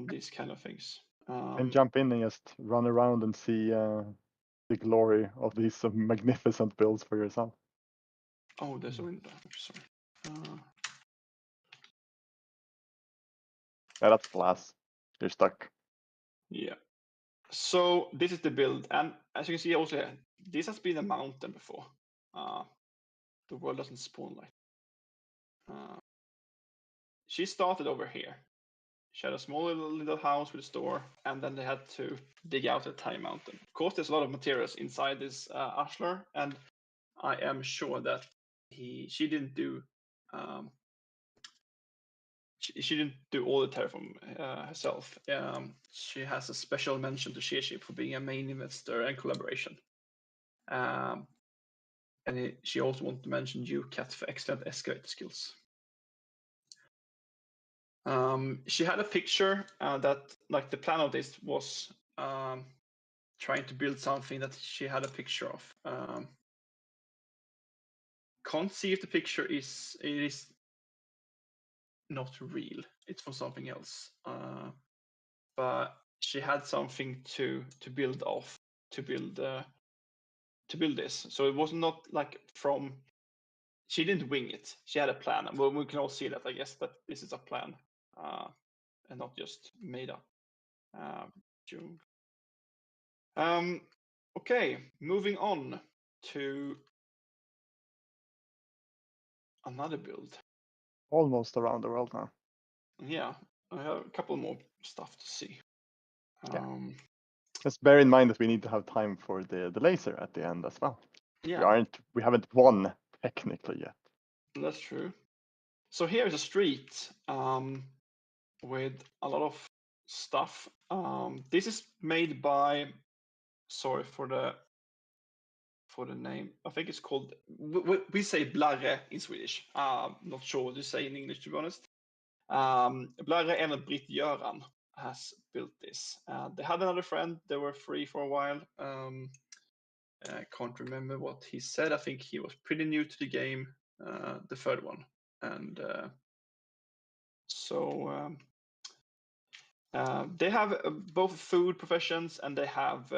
these kind of things.
And jump in and just run around and see the glory of these magnificent builds for yourself.
Oh, there's a window. Sorry.
Yeah, that's glass. You're stuck.
Yeah. So this is the build, and as you can see also here, this has been a mountain before. The world doesn't spawn like. She started over here. She had a small little house with a store, and then they had to dig out a tiny mountain. Of course, there's a lot of materials inside this ashlar, and I am sure that she didn't do she didn't do all the terraform herself. She has a special mention to Shirship for being a main investor and collaboration. And she also wanted to mention you, Kat, for excellent excavator skills. She had a picture that, like, the plan of this was trying to build something that she had a picture of. Can't see if the picture is not real. It's for something else. But she had something to build off to build this. So it was not like from. She didn't wing it. She had a plan. Well, we can all see that, I guess, that this is a plan, and not just made up. June. Okay, moving on to another build.
Almost around the world now.
Yeah, I have a couple more stuff to see.
Just bear in mind that we need to have time for the laser at the end as well.
Yeah,
we haven't won technically yet.
that's true. So here is a street with a lot of stuff. This is made by, sorry for the name. I think it's called. We say Blarre in Swedish. Not sure what you say in English, to be honest. Blarre and Britt Göran has built this. They had another friend. They were free for a while. I can't remember what he said. I think he was pretty new to the game, the third one, and so they have both food professions, and they have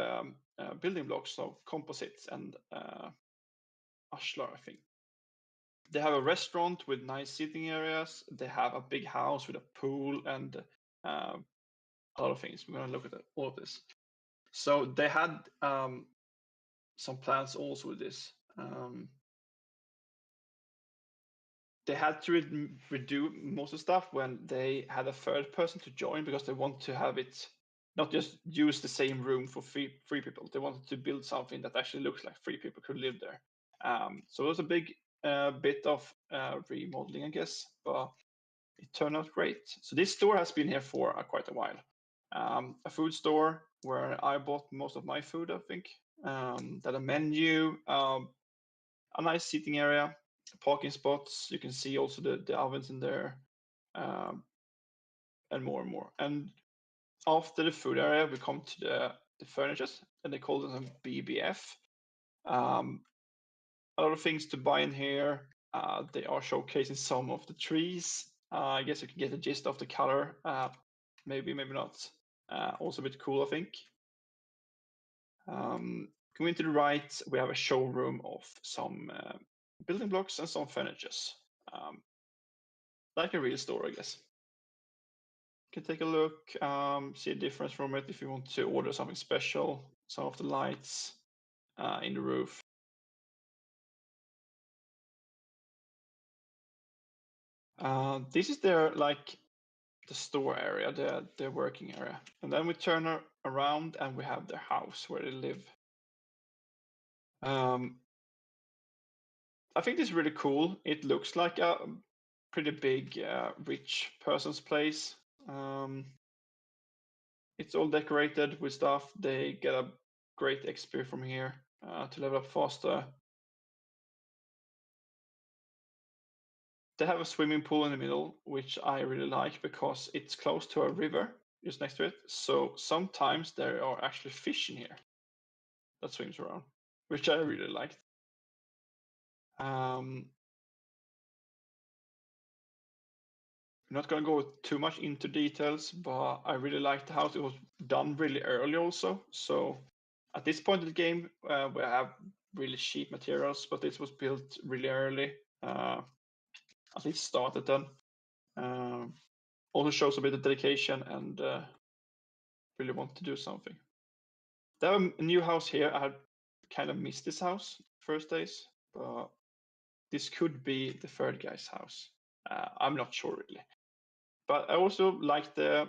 building blocks, so composites and ashlar, I think. They have a restaurant with nice sitting areas. They have a big house with a pool and a lot of things. We're going to look at all of this. So they had some plans also with this. They had to redo most of the stuff when they had a third person to join, because they want to have it not just use the same room for three people. They wanted to build something that actually looks like 3 people could live there. So it was a big bit of remodeling, I guess, but it turned out great. So this store has been here for quite a while. A food store where I bought most of my food, I think. That a menu, a nice seating area, parking spots. You can see also the ovens in there, and more and more. And after the food area, we come to the furnitures, and they call them BBF. A lot of things to buy in here. They are showcasing some of the trees. I guess you can get the gist of the color. Maybe not. Also a bit cool, I think. Going to the right, we have a showroom of some building blocks and some furnitures. Like a real store, I guess. You can take a look, see a difference from it if you want to order something special. Some of the lights in the roof. This is their the store area, their working area, and then we turn around and we have their house where they live. I think this is really cool. It looks like a pretty big, rich person's place. It's all decorated with stuff. They get a great XP from here to level up faster. They have a swimming pool in the middle, which I really like because it's close to a river just next to it. So sometimes there are actually fish in here that swims around, which I really liked. I'm not going to go too much into details, but I really liked the house. It was done really early also. So at this point in the game, we have really cheap materials, but this was built really early. At least started then. Also shows a bit of dedication and really want to do something. They have a new house here. I had kind of missed this house first days, but this could be the third guy's house. I'm not sure really. But I also like the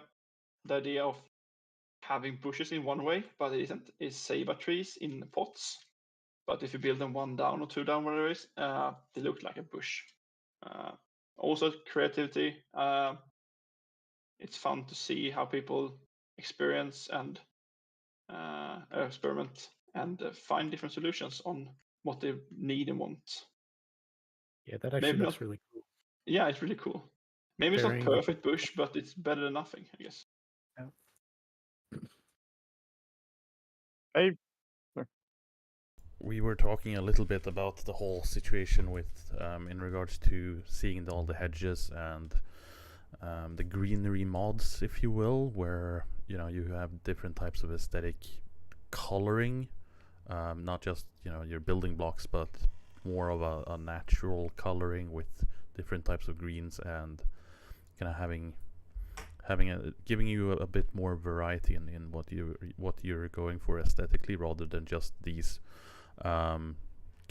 idea of having bushes in one way, but it isn't. It's ceiba trees in pots. But if you build them one down or two down, whatever it is, they look like a bush. Also creativity. It's fun to see how people experience and experiment and find different solutions on what they need and want.
Yeah, that actually
Maybe
looks
not,
really cool.
yeah, it's really cool. Maybe it's not
Very-
perfect bush, but it's better than nothing, I guess.
We were talking a little bit about the whole situation with in regards to seeing all the hedges and the greenery mods, if you will, where you have different types of aesthetic coloring, not just your building blocks, but more of a natural coloring with different types of greens and kind of giving you a bit more variety in what you're going for aesthetically, rather than just these kind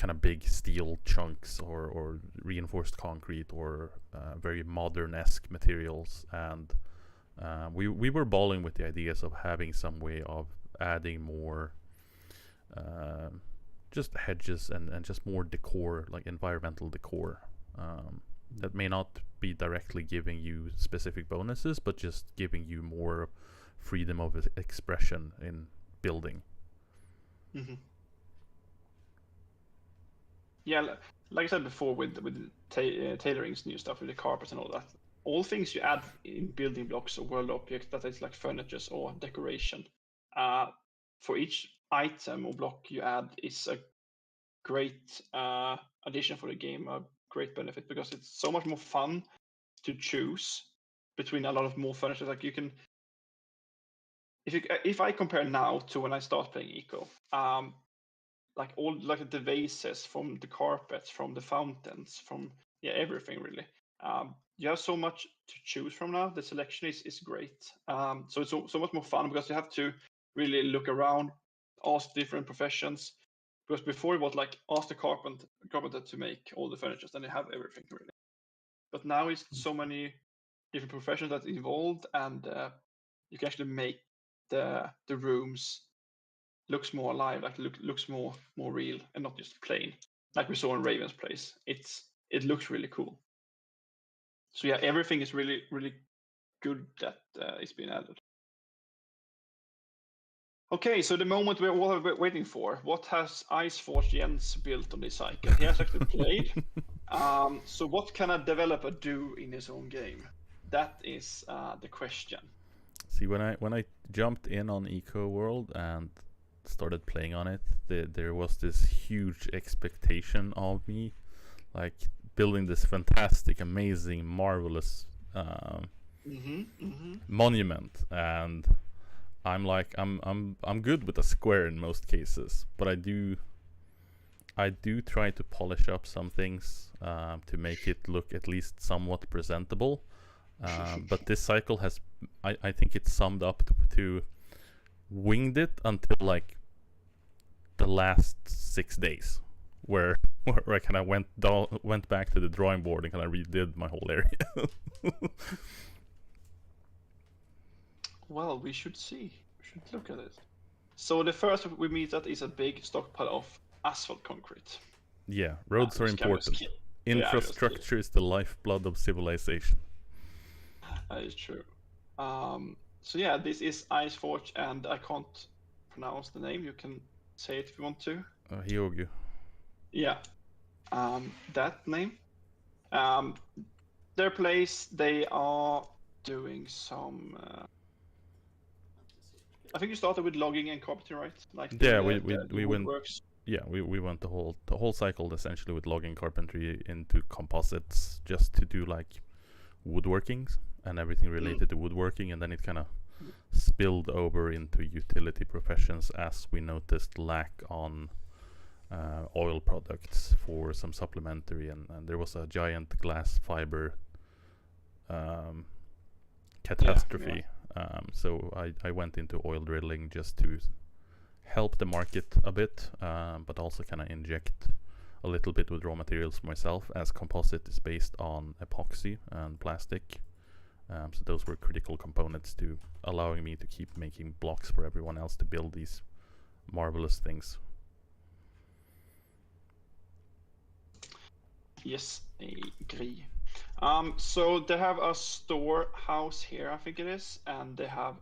of big steel chunks or reinforced concrete or very modern-esque materials. And we were balling with the ideas of having some way of adding more just hedges and just more decor, like environmental decor, that may not be directly giving you specific bonuses, but just giving you more freedom of expression in building.
Mm-hmm. Yeah, like I said before, with tailoring new stuff with the carpets and all that, all things you add in building blocks or world objects, that is like furniture or decoration, for each item or block you add is a great addition for the game, a great benefit, because it's so much more fun to choose between a lot of more furniture. Like you can, if I compare now to when I start playing Eco, like all like the vases, from the carpets, from the fountains, from everything really. You have so much to choose from now. The selection is great. So it's so much more fun because you have to really look around, ask different professions. Because before it was like ask the carpenter to make all the furniture, then you have everything really. But now it's so many different professions that involved, and you can actually make the rooms looks more alive, like looks more real and not just plain, like we saw in Raven's place. It looks really cool. So yeah, everything is really good that is being added. Okay, so the moment we're all waiting for, what has Iceforge Jens built on this cycle? He has actually played. So what can a developer do in his own game? That is the question.
See, when I jumped in on EcoWorld and started playing on it, there was this huge expectation of me, like building this fantastic, amazing, marvelous monument, and I'm like I'm good with a square in most cases, but I do try to polish up some things to make it look at least somewhat presentable. But this cycle has, I think it's summed up to winged it until like the last 6 days, where I kind of went back to the drawing board and kind of redid my whole area.
Well, we should see. We should look at it. So the first we meet at is a big stockpile of asphalt concrete.
Yeah, roads are
Which kind of
important. Infrastructure is the lifeblood of civilization.
That is true. So yeah, this is Iceforge, and I can't pronounce the name. You can say it if you want to.
Hyogu.
Yeah, that name. Their place, they are doing some. I think you started with logging and carpentry, right? Like
Yeah,
the
we went.
woodworks.
Yeah, we went the whole cycle essentially with logging, carpentry into composites, just to do like woodworkings and everything related to woodworking, and then it kind of spilled over into utility professions as we noticed lack on oil products for some supplementary, and there was a giant glass fiber catastrophe. So I went into oil drilling just to help the market a bit, but also kind of inject a little bit with raw materials myself, as composite is based on epoxy and plastic. So those were critical components to allowing me to keep making blocks for everyone else to build these marvelous things.
Yes, I agree. So they have a storehouse here, I think it is, and they have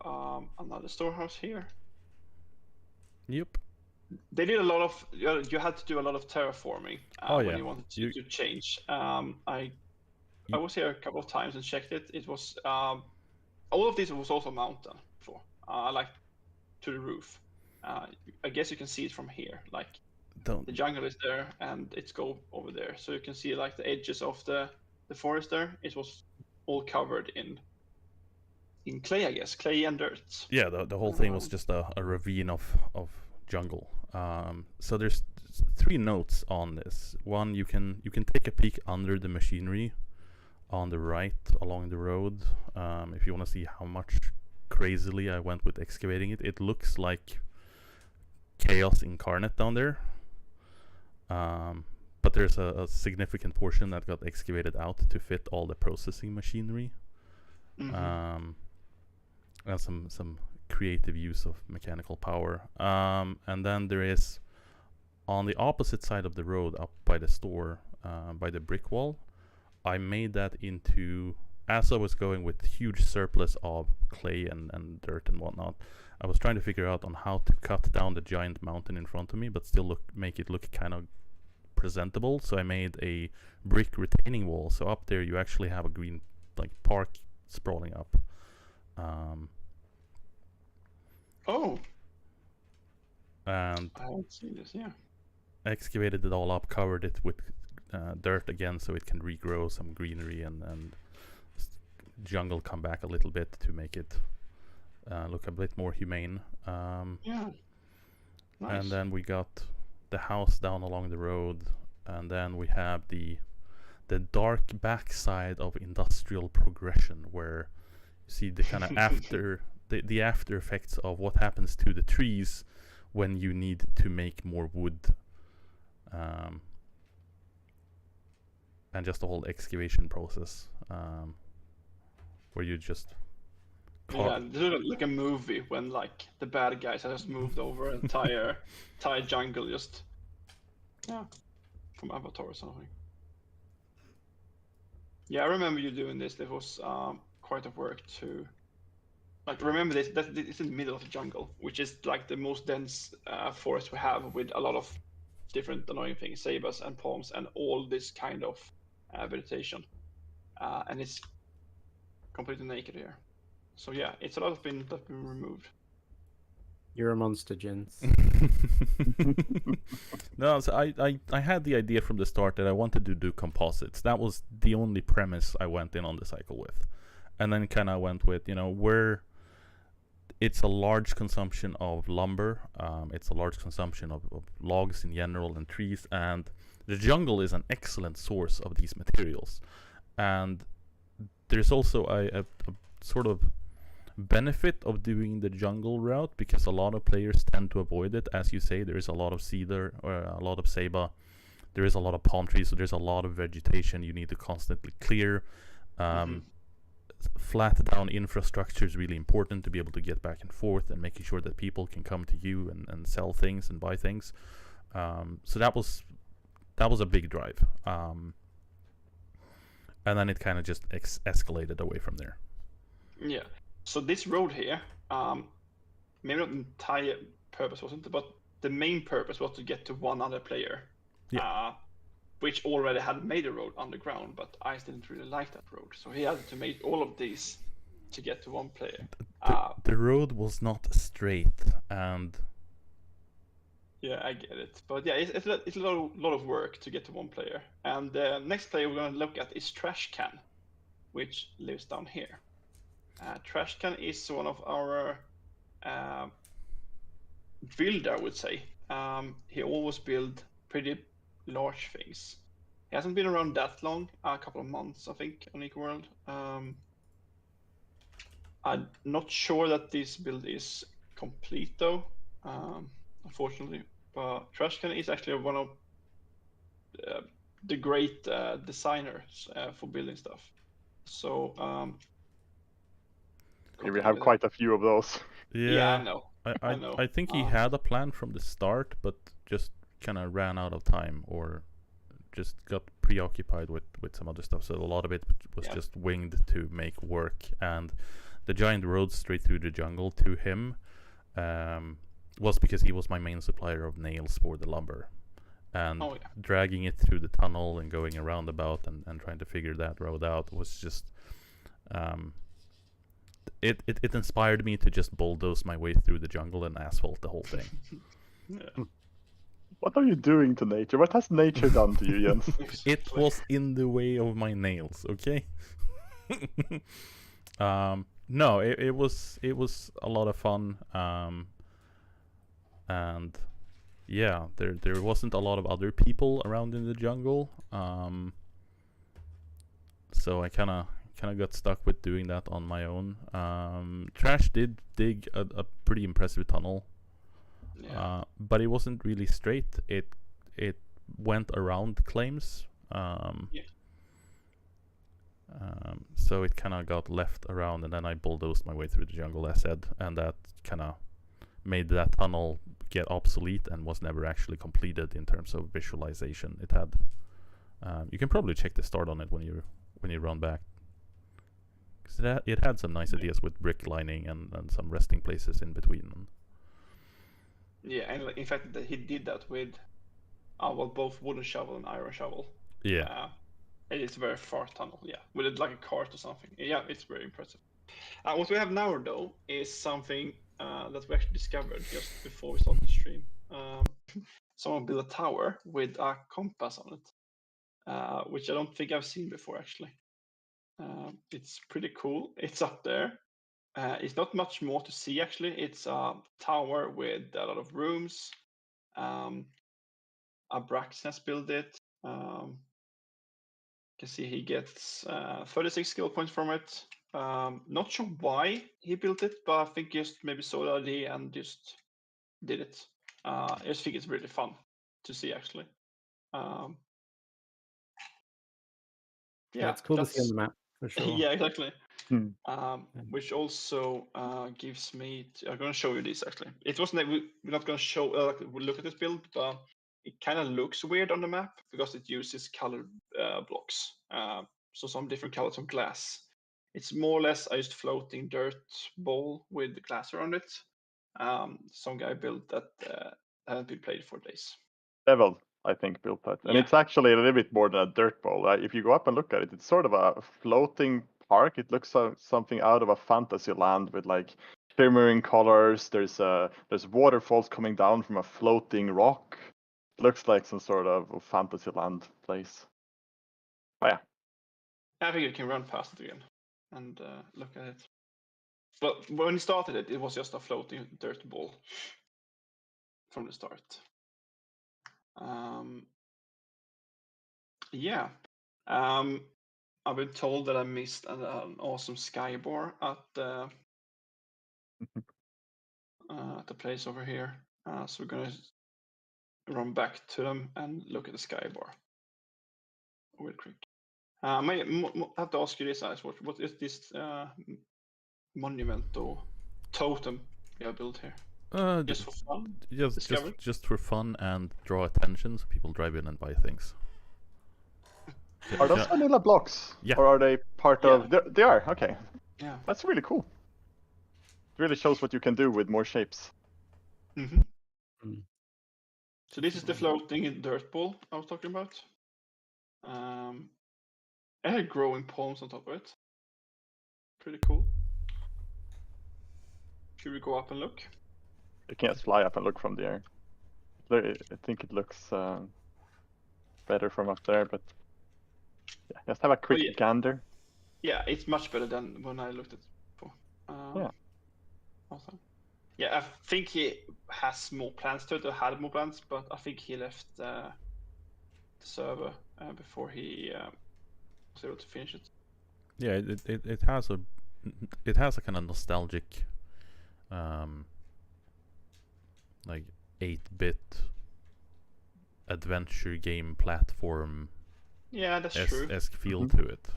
another storehouse here.
Yep.
They did a lot of. You had to do a lot of terraforming when you wanted to change. I was here a couple of times and checked it. It was all of this was also mountain before, like to the roof. I guess you can see it from here. Like the jungle is there, and it's go over there, so you can see like the edges of the forest there. It was all covered in clay, I guess, clay and dirt.
Yeah, the whole thing was just a ravine of jungle. So there's 3 notes on this. One, you can take a peek under the machinery on the right along the road, if you want to see how much crazily I went with excavating it. It looks like chaos incarnate down there, but there's a significant portion that got excavated out to fit all the processing machinery. And some creative use of mechanical power. And then there is, on the opposite side of the road, up by the store, by the brick wall, I made that into, as I was going with huge surplus of clay and dirt and whatnot, I was trying to figure out on how to cut down the giant mountain in front of me, but still make it look kind of presentable. So I made a brick retaining wall. So up there you actually have a green like park sprawling up. And
I haven't seen this. Yeah.
I excavated it all up, covered it with dirt again, so it can regrow some greenery and jungle come back a little bit to make it look a bit more humane.
Yeah. Nice.
And then we got the house down along the road, and then we have the dark backside of industrial progression, where you see the kind of the after effects of what happens to the trees when you need to make more wood, and just the whole excavation process, where you just
it looked like a movie when like the bad guys have just moved over an entire jungle, just from Avatar or something. Yeah, I remember you doing this. There was quite a work to like remember this. That it's in the middle of the jungle, which is like the most dense forest we have, with a lot of different annoying things, sabers and palms and all this kind of vegetation, and it's completely naked here. So yeah, it's a lot of been removed.
You're a monster, Jens.
No, so I had the idea from the start that I wanted to do composites. That was the only premise I went in on the cycle with, and then kind of went with, where it's a large consumption of lumber. It's a large consumption of logs in general and trees, and the jungle is an excellent source of these materials. And there's also a sort of benefit of doing the jungle route, because a lot of players tend to avoid it. As you say, there is a lot of cedar or a lot of ceiba. There is a lot of palm trees, so there's a lot of vegetation you need to constantly clear. Flat down infrastructure is really important to be able to get back and forth, and making sure that people can come to you and sell things and buy things. So that was a big drive. And then it kind of just escalated away from there.
Yeah. So this road here, maybe not the entire purpose wasn't, but the main purpose was to get to one other player.
Yeah.
Which already had made a road underground, but Ice didn't really like that road, so he had to make all of these to get to one player.
The road was not straight, and
yeah, I get it, but yeah, it's a lot of work to get to one player. And the next player we're going to look at is Trash Can, which lives down here. Trash Can is one of our builder, I would say. He always build pretty large things. He hasn't been around that long, a couple of months, I think, on EcoWorld. I'm not sure that this build is complete though, unfortunately. But Trashcan is actually one of the great designers for building stuff. So
we have quite a few of those.
Yeah, I know.
I think he had a plan from the start, but just kind of ran out of time, or just got preoccupied with some other stuff. So a lot of it was just winged to make work. And the giant road straight through the jungle to him was because he was my main supplier of nails for the lumber. And dragging it through the tunnel and going around about and trying to figure that road out was just it inspired me to just bulldoze my way through the jungle and asphalt the whole thing.
Yeah.
What are you doing to nature? What has nature done to you, Jens?
It was in the way of my nails, okay? No, it was a lot of fun. And yeah, there wasn't a lot of other people around in the jungle. So I kind of got stuck with doing that on my own. Trash did dig a pretty impressive tunnel.
Yeah.
But it wasn't really straight. It went around claims. So it kind of got left around, and then I bulldozed my way through the jungle, as said, and that kind of made that tunnel get obsolete and was never actually completed in terms of visualization. It had. You can probably check the start on it when you run back. Because it had some nice ideas with brick lining and some resting places in between.
Yeah, and in fact, he did that with both wooden shovel and iron shovel.
Yeah.
It's a very far tunnel, with it like a cart or something. Yeah, it's very impressive. What we have now, though, is something that we actually discovered just before we started the stream. Someone built a tower with a compass on it, which I don't think I've seen before, actually. It's pretty cool. It's up there. It's not much more to see, actually. It's a tower with a lot of rooms. Abrax has built it. You can see he gets 36 skill points from it. Not sure why he built it, but I think just maybe saw the idea and just did it. I just think it's really fun to see, actually.
Yeah, it's cool to see on the map for sure.
Yeah, exactly. Which also gives me. I'm going to show you this actually. It wasn't. We're not going to show. Look at this build, but it kind of looks weird on the map because it uses colored blocks. So some different colors of glass. It's more or less I used floating dirt ball with the glass around it. Some guy built that hadn't been played for days.
Level, I think, built that. And it's actually a little bit more than a dirt bowl. If you go up and look at it, it's sort of a floating park. It looks something out of a fantasy land with like shimmering colors. There's waterfalls coming down from a floating rock. It looks like some sort of fantasy land place. Oh yeah.
I think you can run past it again and look at it. But when he started it, it was just a floating dirt ball from the start. Yeah. I've been told that I missed an awesome skybar at the place over here. So we're gonna run back to them and look at the skybar real quick. I have to ask you this, Ice. What is this monument or totem you have built here? Just for fun?
Just for fun and draw attention, so people drive in and buy things.
Are those vanilla blocks?
Yeah.
Or are they part of? They are. Okay.
Yeah.
That's really cool. It really shows what you can do with more shapes.
Mm-hmm. So this is the floating dirt ball I was talking about. It had growing palms on top of it. Pretty cool. Should we go up and look?
You can't fly up and look from the air. I think it looks better from up there, but yeah, just have a quick gander.
Yeah, it's much better than when I looked at it before.
Yeah.
Awesome. Yeah, I think he has more plans to it, or had more plans, but I think he left the server before he was able to finish it.
Yeah, it has a kind of nostalgic, like 8-bit adventure game platform.
Yeah, that's true.
Esque feel to it.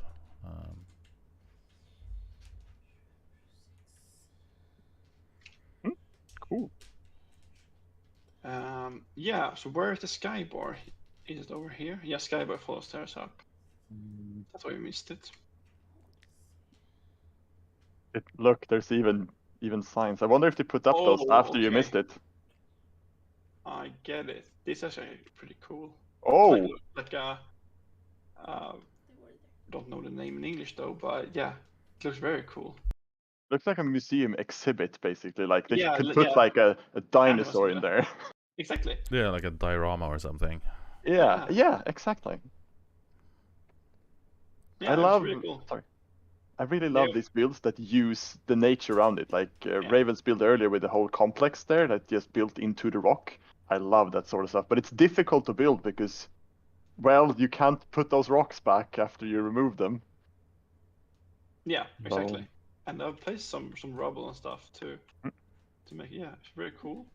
Cool.
Yeah, so where is the skybar? Is it over here? Yeah, skybar follows stairs up. That's why we missed it.
Look, there's even signs. I wonder if they put up those after you missed it.
I get it. This is actually pretty cool.
Oh.
It's like a don't know the name in English though, but yeah, it looks very cool.
Looks like a museum exhibit, basically. Like they could
put
like a dinosaur in there.
Exactly.
Yeah, like a diorama or something.
Yeah, exactly.
Yeah,
I love.
really cool.
Sorry, I really love these builds that use the nature around it. Like Raven's build earlier with the whole complex there that just built into the rock. I love that sort of stuff, but it's difficult to build because, well, you can't put those rocks back after you remove them.
Yeah, exactly. And I've placed some rubble and stuff to make it's very cool.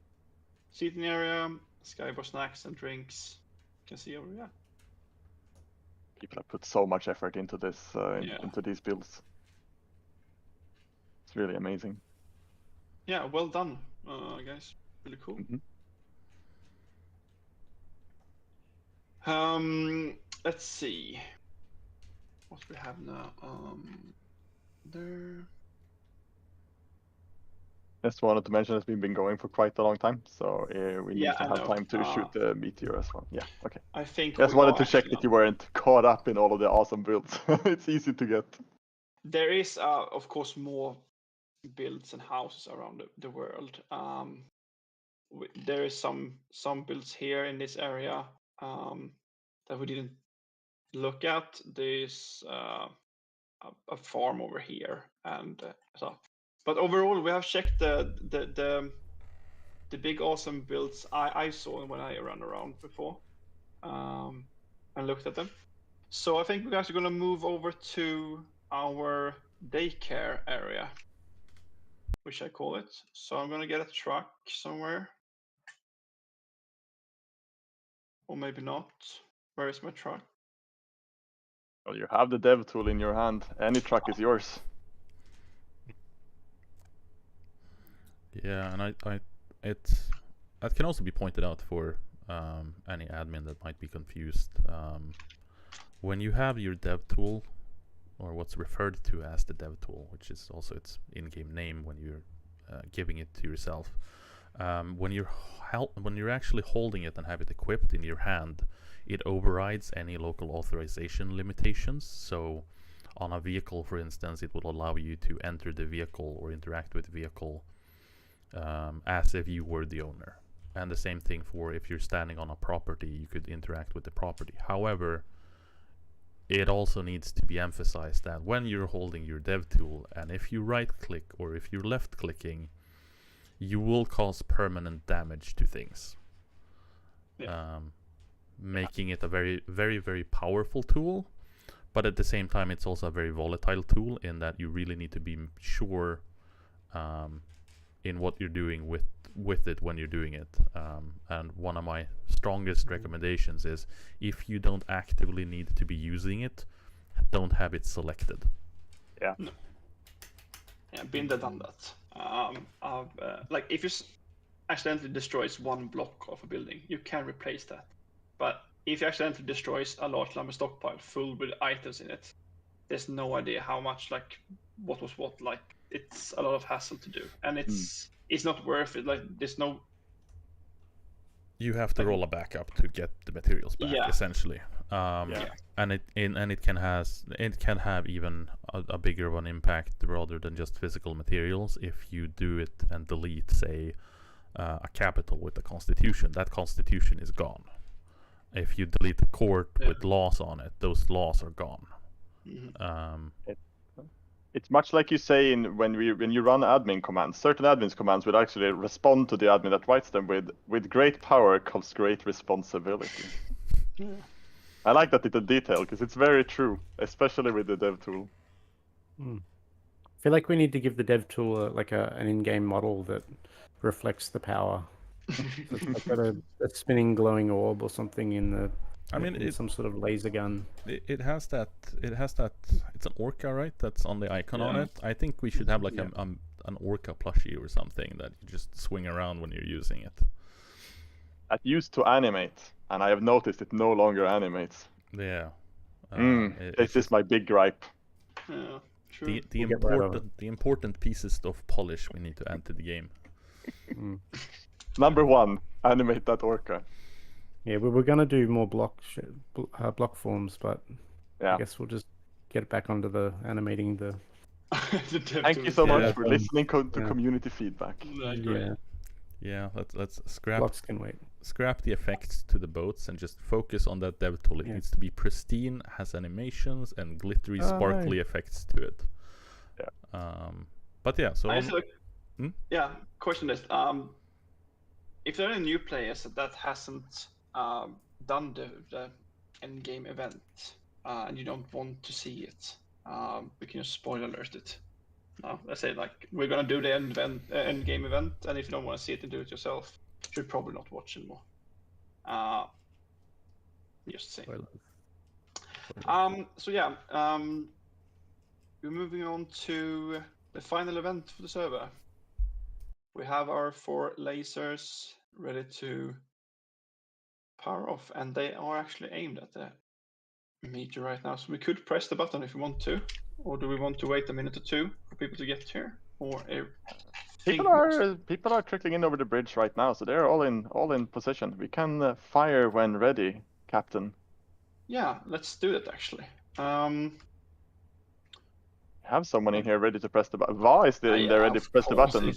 Seating area, skybar snacks and drinks. You can see over
People have put so much effort into this into these builds. It's really amazing.
Yeah, well done, guys. Really cool. Let's see what we have now. There.
Just wanted to mention that we've been going for quite a long time, so we need to have time to shoot the meteor as well. Yeah, okay.
I think
just wanted to check that you weren't caught up in all of the awesome builds. It's easy to get.
There is, of course, more builds and houses around the world. There is some builds here in this area that we didn't look at. There's a farm over here, and so. But overall, we have checked the big awesome builds I saw when I ran around before, and looked at them. So I think we're actually going to move over to our daycare area, which I call it. So I'm going to get a truck somewhere. Or maybe not. Where is my truck?
Well, you have the dev tool in your hand. Any truck is yours.
Yeah, and that can also be pointed out for any admin that might be confused. When you have your dev tool, or what's referred to as the dev tool, which is also its in-game name when you're giving it to yourself, when you're actually holding it and have it equipped in your hand, it overrides any local authorization limitations. So on a vehicle, for instance, it will allow you to enter the vehicle or interact with the vehicle as if you were the owner. And the same thing for if you're standing on a property, you could interact with the property. However, it also needs to be emphasized that when you're holding your dev tool, and if you right click or if you're left clicking, you will cause permanent damage to things. Making it a very, very, very powerful tool, but at the same time it's also a very volatile tool in that you really need to be sure in what you're doing with it when you're doing it. And one of my strongest recommendations is, if you don't actively need to be using it, don't have it selected.
Yeah, been there, done that. Like if you accidentally destroys one block of a building, you can replace that. But if you accidentally destroys a large lumber stockpile full with items in it, there's no idea how much, like what was what. Like it's a lot of hassle to do, and it's not worth it. Like there's no.
You have to roll a backup to get the materials back, essentially. And it can have even a bigger of an impact rather than just physical materials. If you do it and delete, say, a capital with the Constitution, that Constitution is gone. If you delete the court with laws on it, those laws are gone.
It's much like you say when you run admin commands. Certain admin commands will actually respond to the admin that writes them with great power comes great responsibility. I like that little detail because it's very true, especially with the dev tool.
I feel like we need to give the dev tool an in-game model that reflects the power. So it's like a spinning glowing orb or something in the. It's some sort of laser gun.
It has that. It's an orca, right? That's on the icon on it. I think we should have like an orca plushie or something that you just swing around when you're using it.
It used to animate, and I have noticed it no longer animates.
Yeah.
This is my big gripe.
Yeah, true.
The important pieces of polish we need to add to the game.
Number 1, animate that orca.
Yeah, we're gonna do more block forms, but I guess we'll just get it back onto the animating the.
Thank you so much for listening to community feedback.
Yeah, let's scrap.
Blocks can wait.
Scrap the effects to the boats and just focus on that dev tool. It needs to be pristine, has animations and glittery, sparkly effects to it. But yeah, so.
Question is, if there are new players that hasn't done the end game event and you don't want to see it, we can just spoiler alert it. Let's say like we're gonna do the end game event, and if you don't want to see it and do it yourself, you should probably not watch anymore. Just saying. We're moving on to the final event for the server. We have our 4 lasers ready to power off, and they are actually aimed at the meteor right now. So we could press the button if we want to, or do we want to wait a minute or two for people to get here? Or
people are trickling in over the bridge right now, so they're all in position. We can fire when ready, Captain.
Yeah, let's do that actually.
Have someone in here ready to press the button. Va is in there ready to press the button.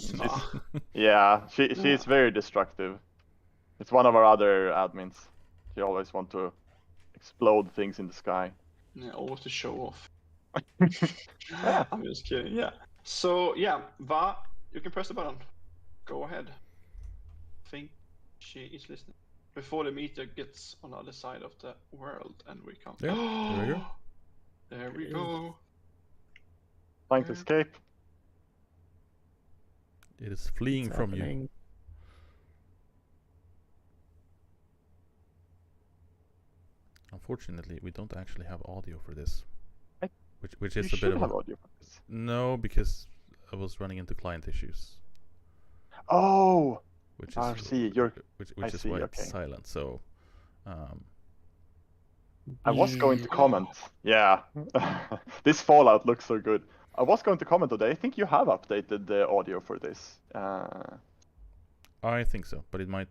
She's very destructive. It's one of our other admins. She always wants to explode things in the sky.
Yeah, always to show off. I'm just kidding. Yeah. So Va, you can press the button. Go ahead. I think she is listening. Before the meteor gets on the other side of the world, and we can't.
Yeah, there we go.
There we go.
Trying to escape.
It is fleeing from you. Unfortunately, we don't actually have audio for this, which is a bit of
audio for this.
No, because I was running into client issues.
Oh,
which is
why
it's silent. So,
I was going to comment. Yeah, this Fallout looks so good. I was going to comment today. I think you have updated the audio for this.
I think so, but it might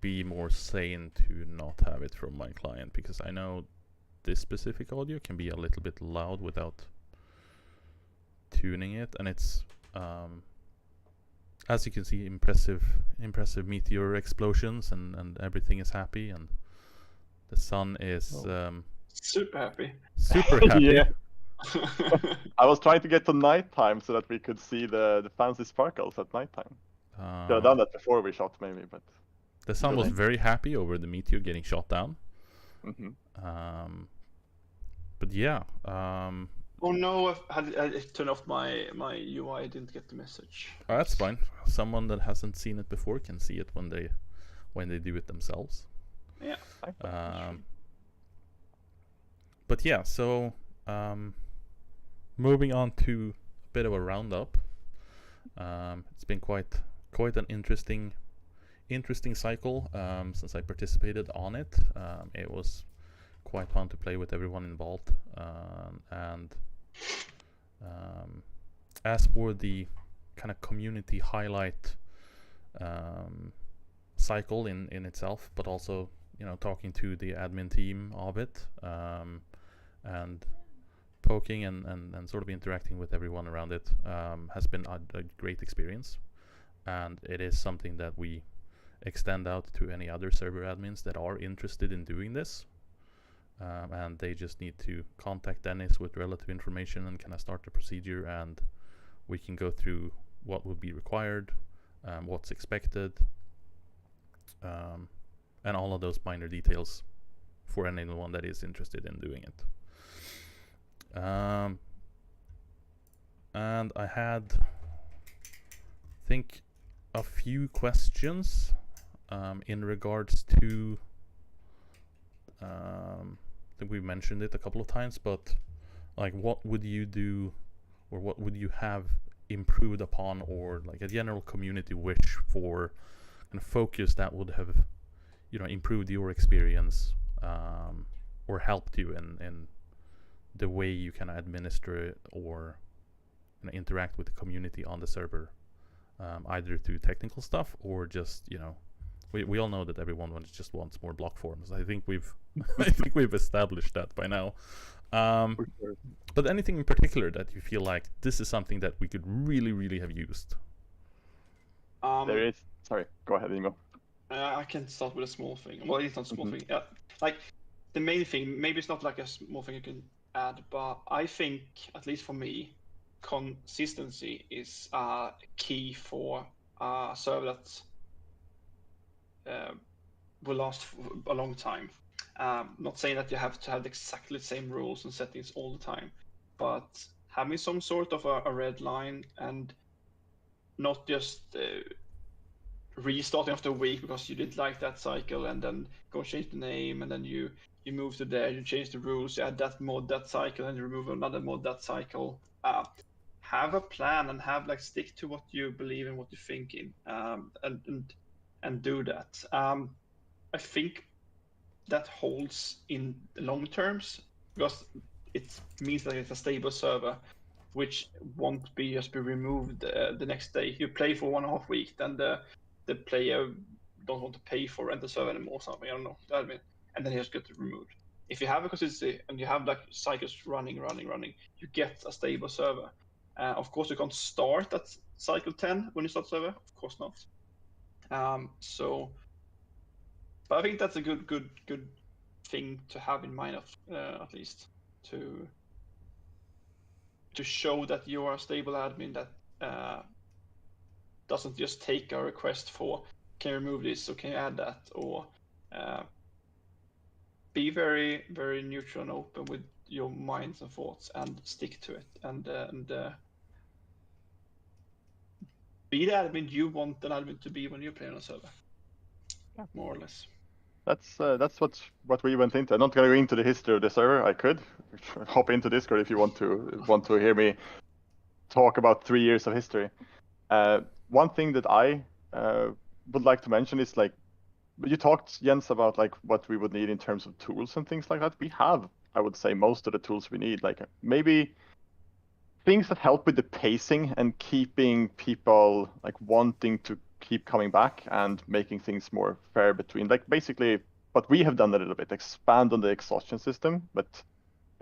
be more sane to not have it from my client, because I know this specific audio can be a little bit loud without tuning it, and it's as you can see, impressive meteor explosions, and everything is happy, and The sun is
Super happy.
super happy.
Yeah. I was trying to get to nighttime so that we could see the fancy sparkles at nighttime. Should have done that before we shot, maybe, but
The sun was
Really?
very happy over the meteor getting shot down.
mhm.
But yeah,
Oh no, I turned off my UI. I didn't get the message.
that's fine. Someone that hasn't seen it before can see it when they do it themselves.
Yeah.
But yeah, so moving on to a bit of a roundup. It's been quite an interesting cycle since I participated on it. It was quite fun to play with everyone involved, and as for the kind of community highlight cycle in itself, but also talking to the admin team of it, and poking and sort of interacting with everyone around it has been a great experience, and it is something that we extend out to any other server admins that are interested in doing this, and they just need to contact Dennis with relative information and kind of start the procedure, and we can go through what would be required, what's expected, and all of those minor details for anyone that is interested in doing it. And I had, I think, a few questions in regards to, I think we mentioned it a couple of times, but like, what would you do, or what would you have improved upon, or like a general community wish for kind of focus that would have, improved your experience, or helped you in the way you can administer it or interact with the community on the server, either through technical stuff or just, we all know that everyone just wants more block forms. I think we've established that by now. But anything in particular that you feel like this is something that we could really, really have used?
There is. Sorry, go ahead, Ingo.
I can start with a small thing. Well, it's not a small thing. Yeah, like the main thing. Maybe it's not like a small thing you can add, but I think, at least for me, consistency is key for a server that will last a long time. Not saying that you have to have exactly the same rules and settings all the time, but having some sort of a red line, and not just restarting after a week because you didn't like that cycle, and then go change the name, and then you move to there, you change the rules, you add that mod that cycle, and you remove another mod that cycle. Have a plan and stick to what you believe in, what you think in, and do that. I think that holds in the long terms, because it means that it's a stable server, which won't be removed the next day. You play for 1.5 weeks, then the player don't want to pay for rent the server anymore or something, I don't know. And then he just gets removed. If you have a consistency and you have cycles running, you get a stable server. Of course, you can't start at cycle 10 when you start server. Of course not. But I think that's a good thing to have in mind, at least to show that you are a stable admin that doesn't just take a request for, can you remove this, or can you add that, or be very, very neutral and open with your minds and thoughts, and stick to it, and be the admin you want an admin to be when you're playing on a server. More or less.
That's what we went into. I'm not gonna go into the history of the server. I could hop into Discord if you want to hear me talk about 3 years of history. One thing that I would like to mention is, like, you talked, Jens, about like what we would need in terms of tools and things like that. We have, I would say, most of the tools we need. Like maybe things that help with the pacing and keeping people like wanting to keep coming back and making things more fair between, like, basically what we have done a little bit, expand on the exhaustion system. But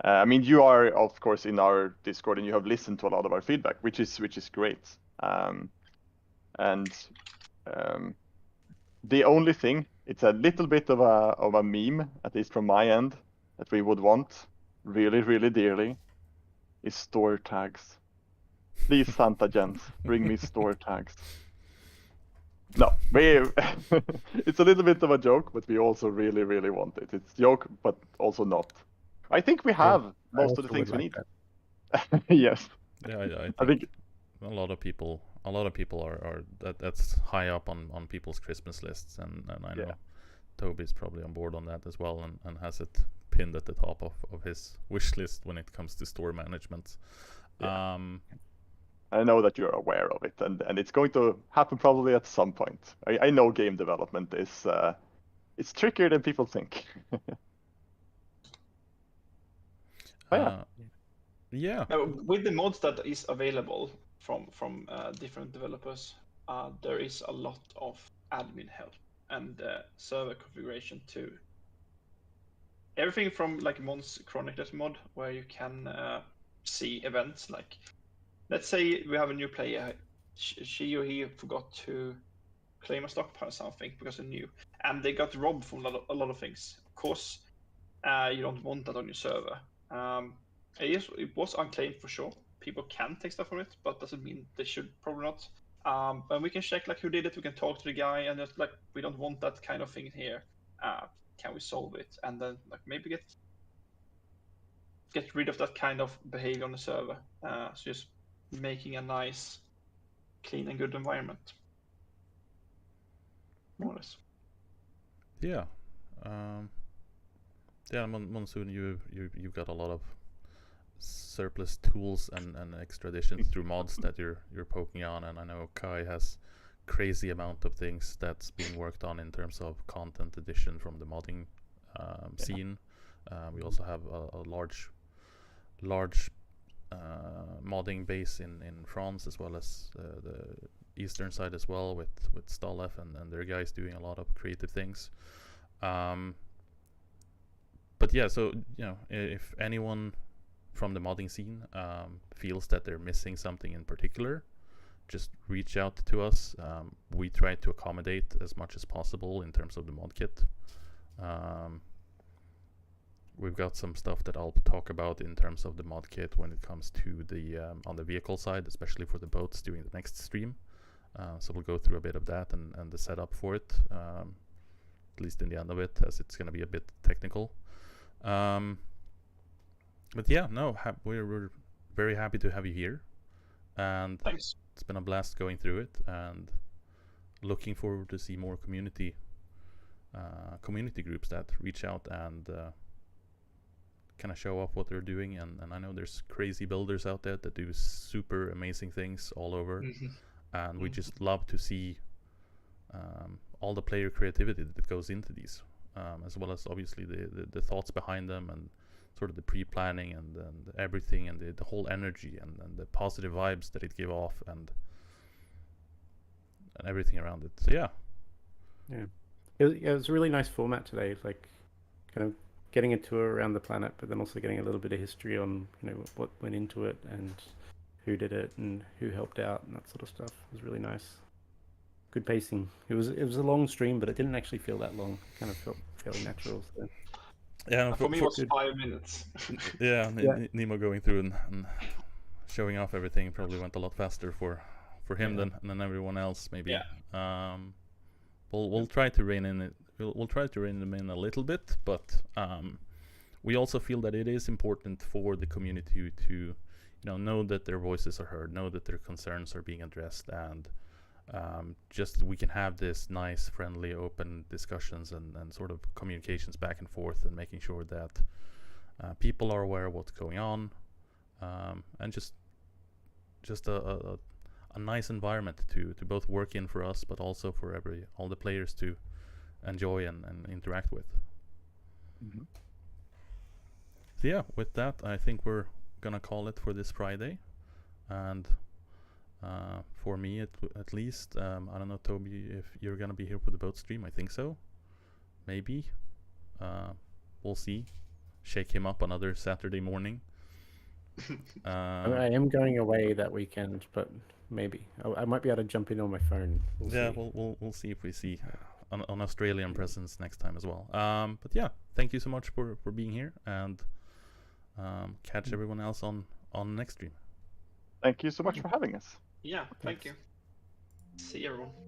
I mean, you are of course in our Discord and you have listened to a lot of our feedback, which is great. The only thing it's a little bit of a meme, at least from my end, that we would want really, really dearly, is store tags. Please, Santa Jens, bring me store tags. No, it's a little bit of a joke, but we also really, really want it. It's joke, but also not. I think we have most of the things we need. Yes.
Yeah, I think a lot of people are that's high up on people's Christmas lists, and I know Toby's probably on board on that as well, and has it pinned at the top of his wish list when it comes to store management.
Yeah. I know that you're aware of it, and it's going to happen probably at some point. I know game development is it's trickier than people think.
Yeah.
With the mods that is available from different developers, there is a lot of admin help and server configuration too. Everything from like Mons Chronicles mod, where you can see events like, let's say we have a new player, she or he forgot to claim a stockpile or something because they're new, and they got robbed from a lot of things. Of course, you don't want that on your server. It was unclaimed for sure. People can take stuff from it, but doesn't mean they should probably not. And we can check like who did it. We can talk to the guy, and just like we don't want that kind of thing here. Can we solve it? And then like maybe get rid of that kind of behavior on the server. So just making a nice, clean and good environment. More or less.
Yeah. Yeah, Monsoon, you've got a lot of surplus tools and extra additions through mods that you're poking on, and I know Kai has crazy amount of things that's being worked on in terms of content addition from the modding scene. We also have a large modding base in France, as well as the eastern side as well, with Stalef and their guys doing a lot of creative things. But yeah, so if anyone from the modding scene feels that they're missing something in particular, just reach out to us. We try to accommodate as much as possible in terms of the mod kit. We've got some stuff that I'll talk about in terms of the mod kit when it comes to the on the vehicle side, especially for the boats during the next stream. So we'll go through a bit of that and the setup for it, at least in the end of it, as it's going to be a bit technical. But yeah, no, we're very happy to have you here, and
thanks.
It's been a blast going through it, and looking forward to see more community groups that reach out and kind of show off what they're doing. And I know there's crazy builders out there that do super amazing things all over, and we just love to see all the player creativity that goes into these, as well as obviously the thoughts behind them, and sort of the pre-planning and everything, and the whole energy and the positive vibes that it give off, and everything around it. So yeah,
it was a really nice format today, like kind of getting a tour around the planet, but then also getting a little bit of history on what went into it and who did it and who helped out and that sort of stuff. It was really nice. Good pacing. It was a long stream, but it didn't actually feel that long. It kind of felt fairly natural. So.
Yeah,
for me it was 5 minutes.
Yeah, Nemo going through and showing off everything probably went a lot faster for him than everyone else, maybe.
Yeah.
We'll try to rein in it. We'll try to rein them in a little bit, but we also feel that it is important for the community to know that their voices are heard, know that their concerns are being addressed, and just we can have this nice, friendly, open discussions and sort of communications back and forth, and making sure that people are aware of what's going on, and just a nice environment to both work in for us, but also for all the players to enjoy and interact with. So yeah, with that, I think we're gonna call it for this Friday, and for me at least, I don't know, Toby, if you're gonna be here for the boat stream. I think so, maybe. We'll see. Shake him up another Saturday morning.
I am going away that weekend, but maybe I might be able to jump in on my phone. We'll see.
We'll see if we see an Australian presence next time as well. But yeah, thank you so much for being here, and catch everyone else on next stream.
Thank you so much for having us.
Yeah, thank you. See you everyone.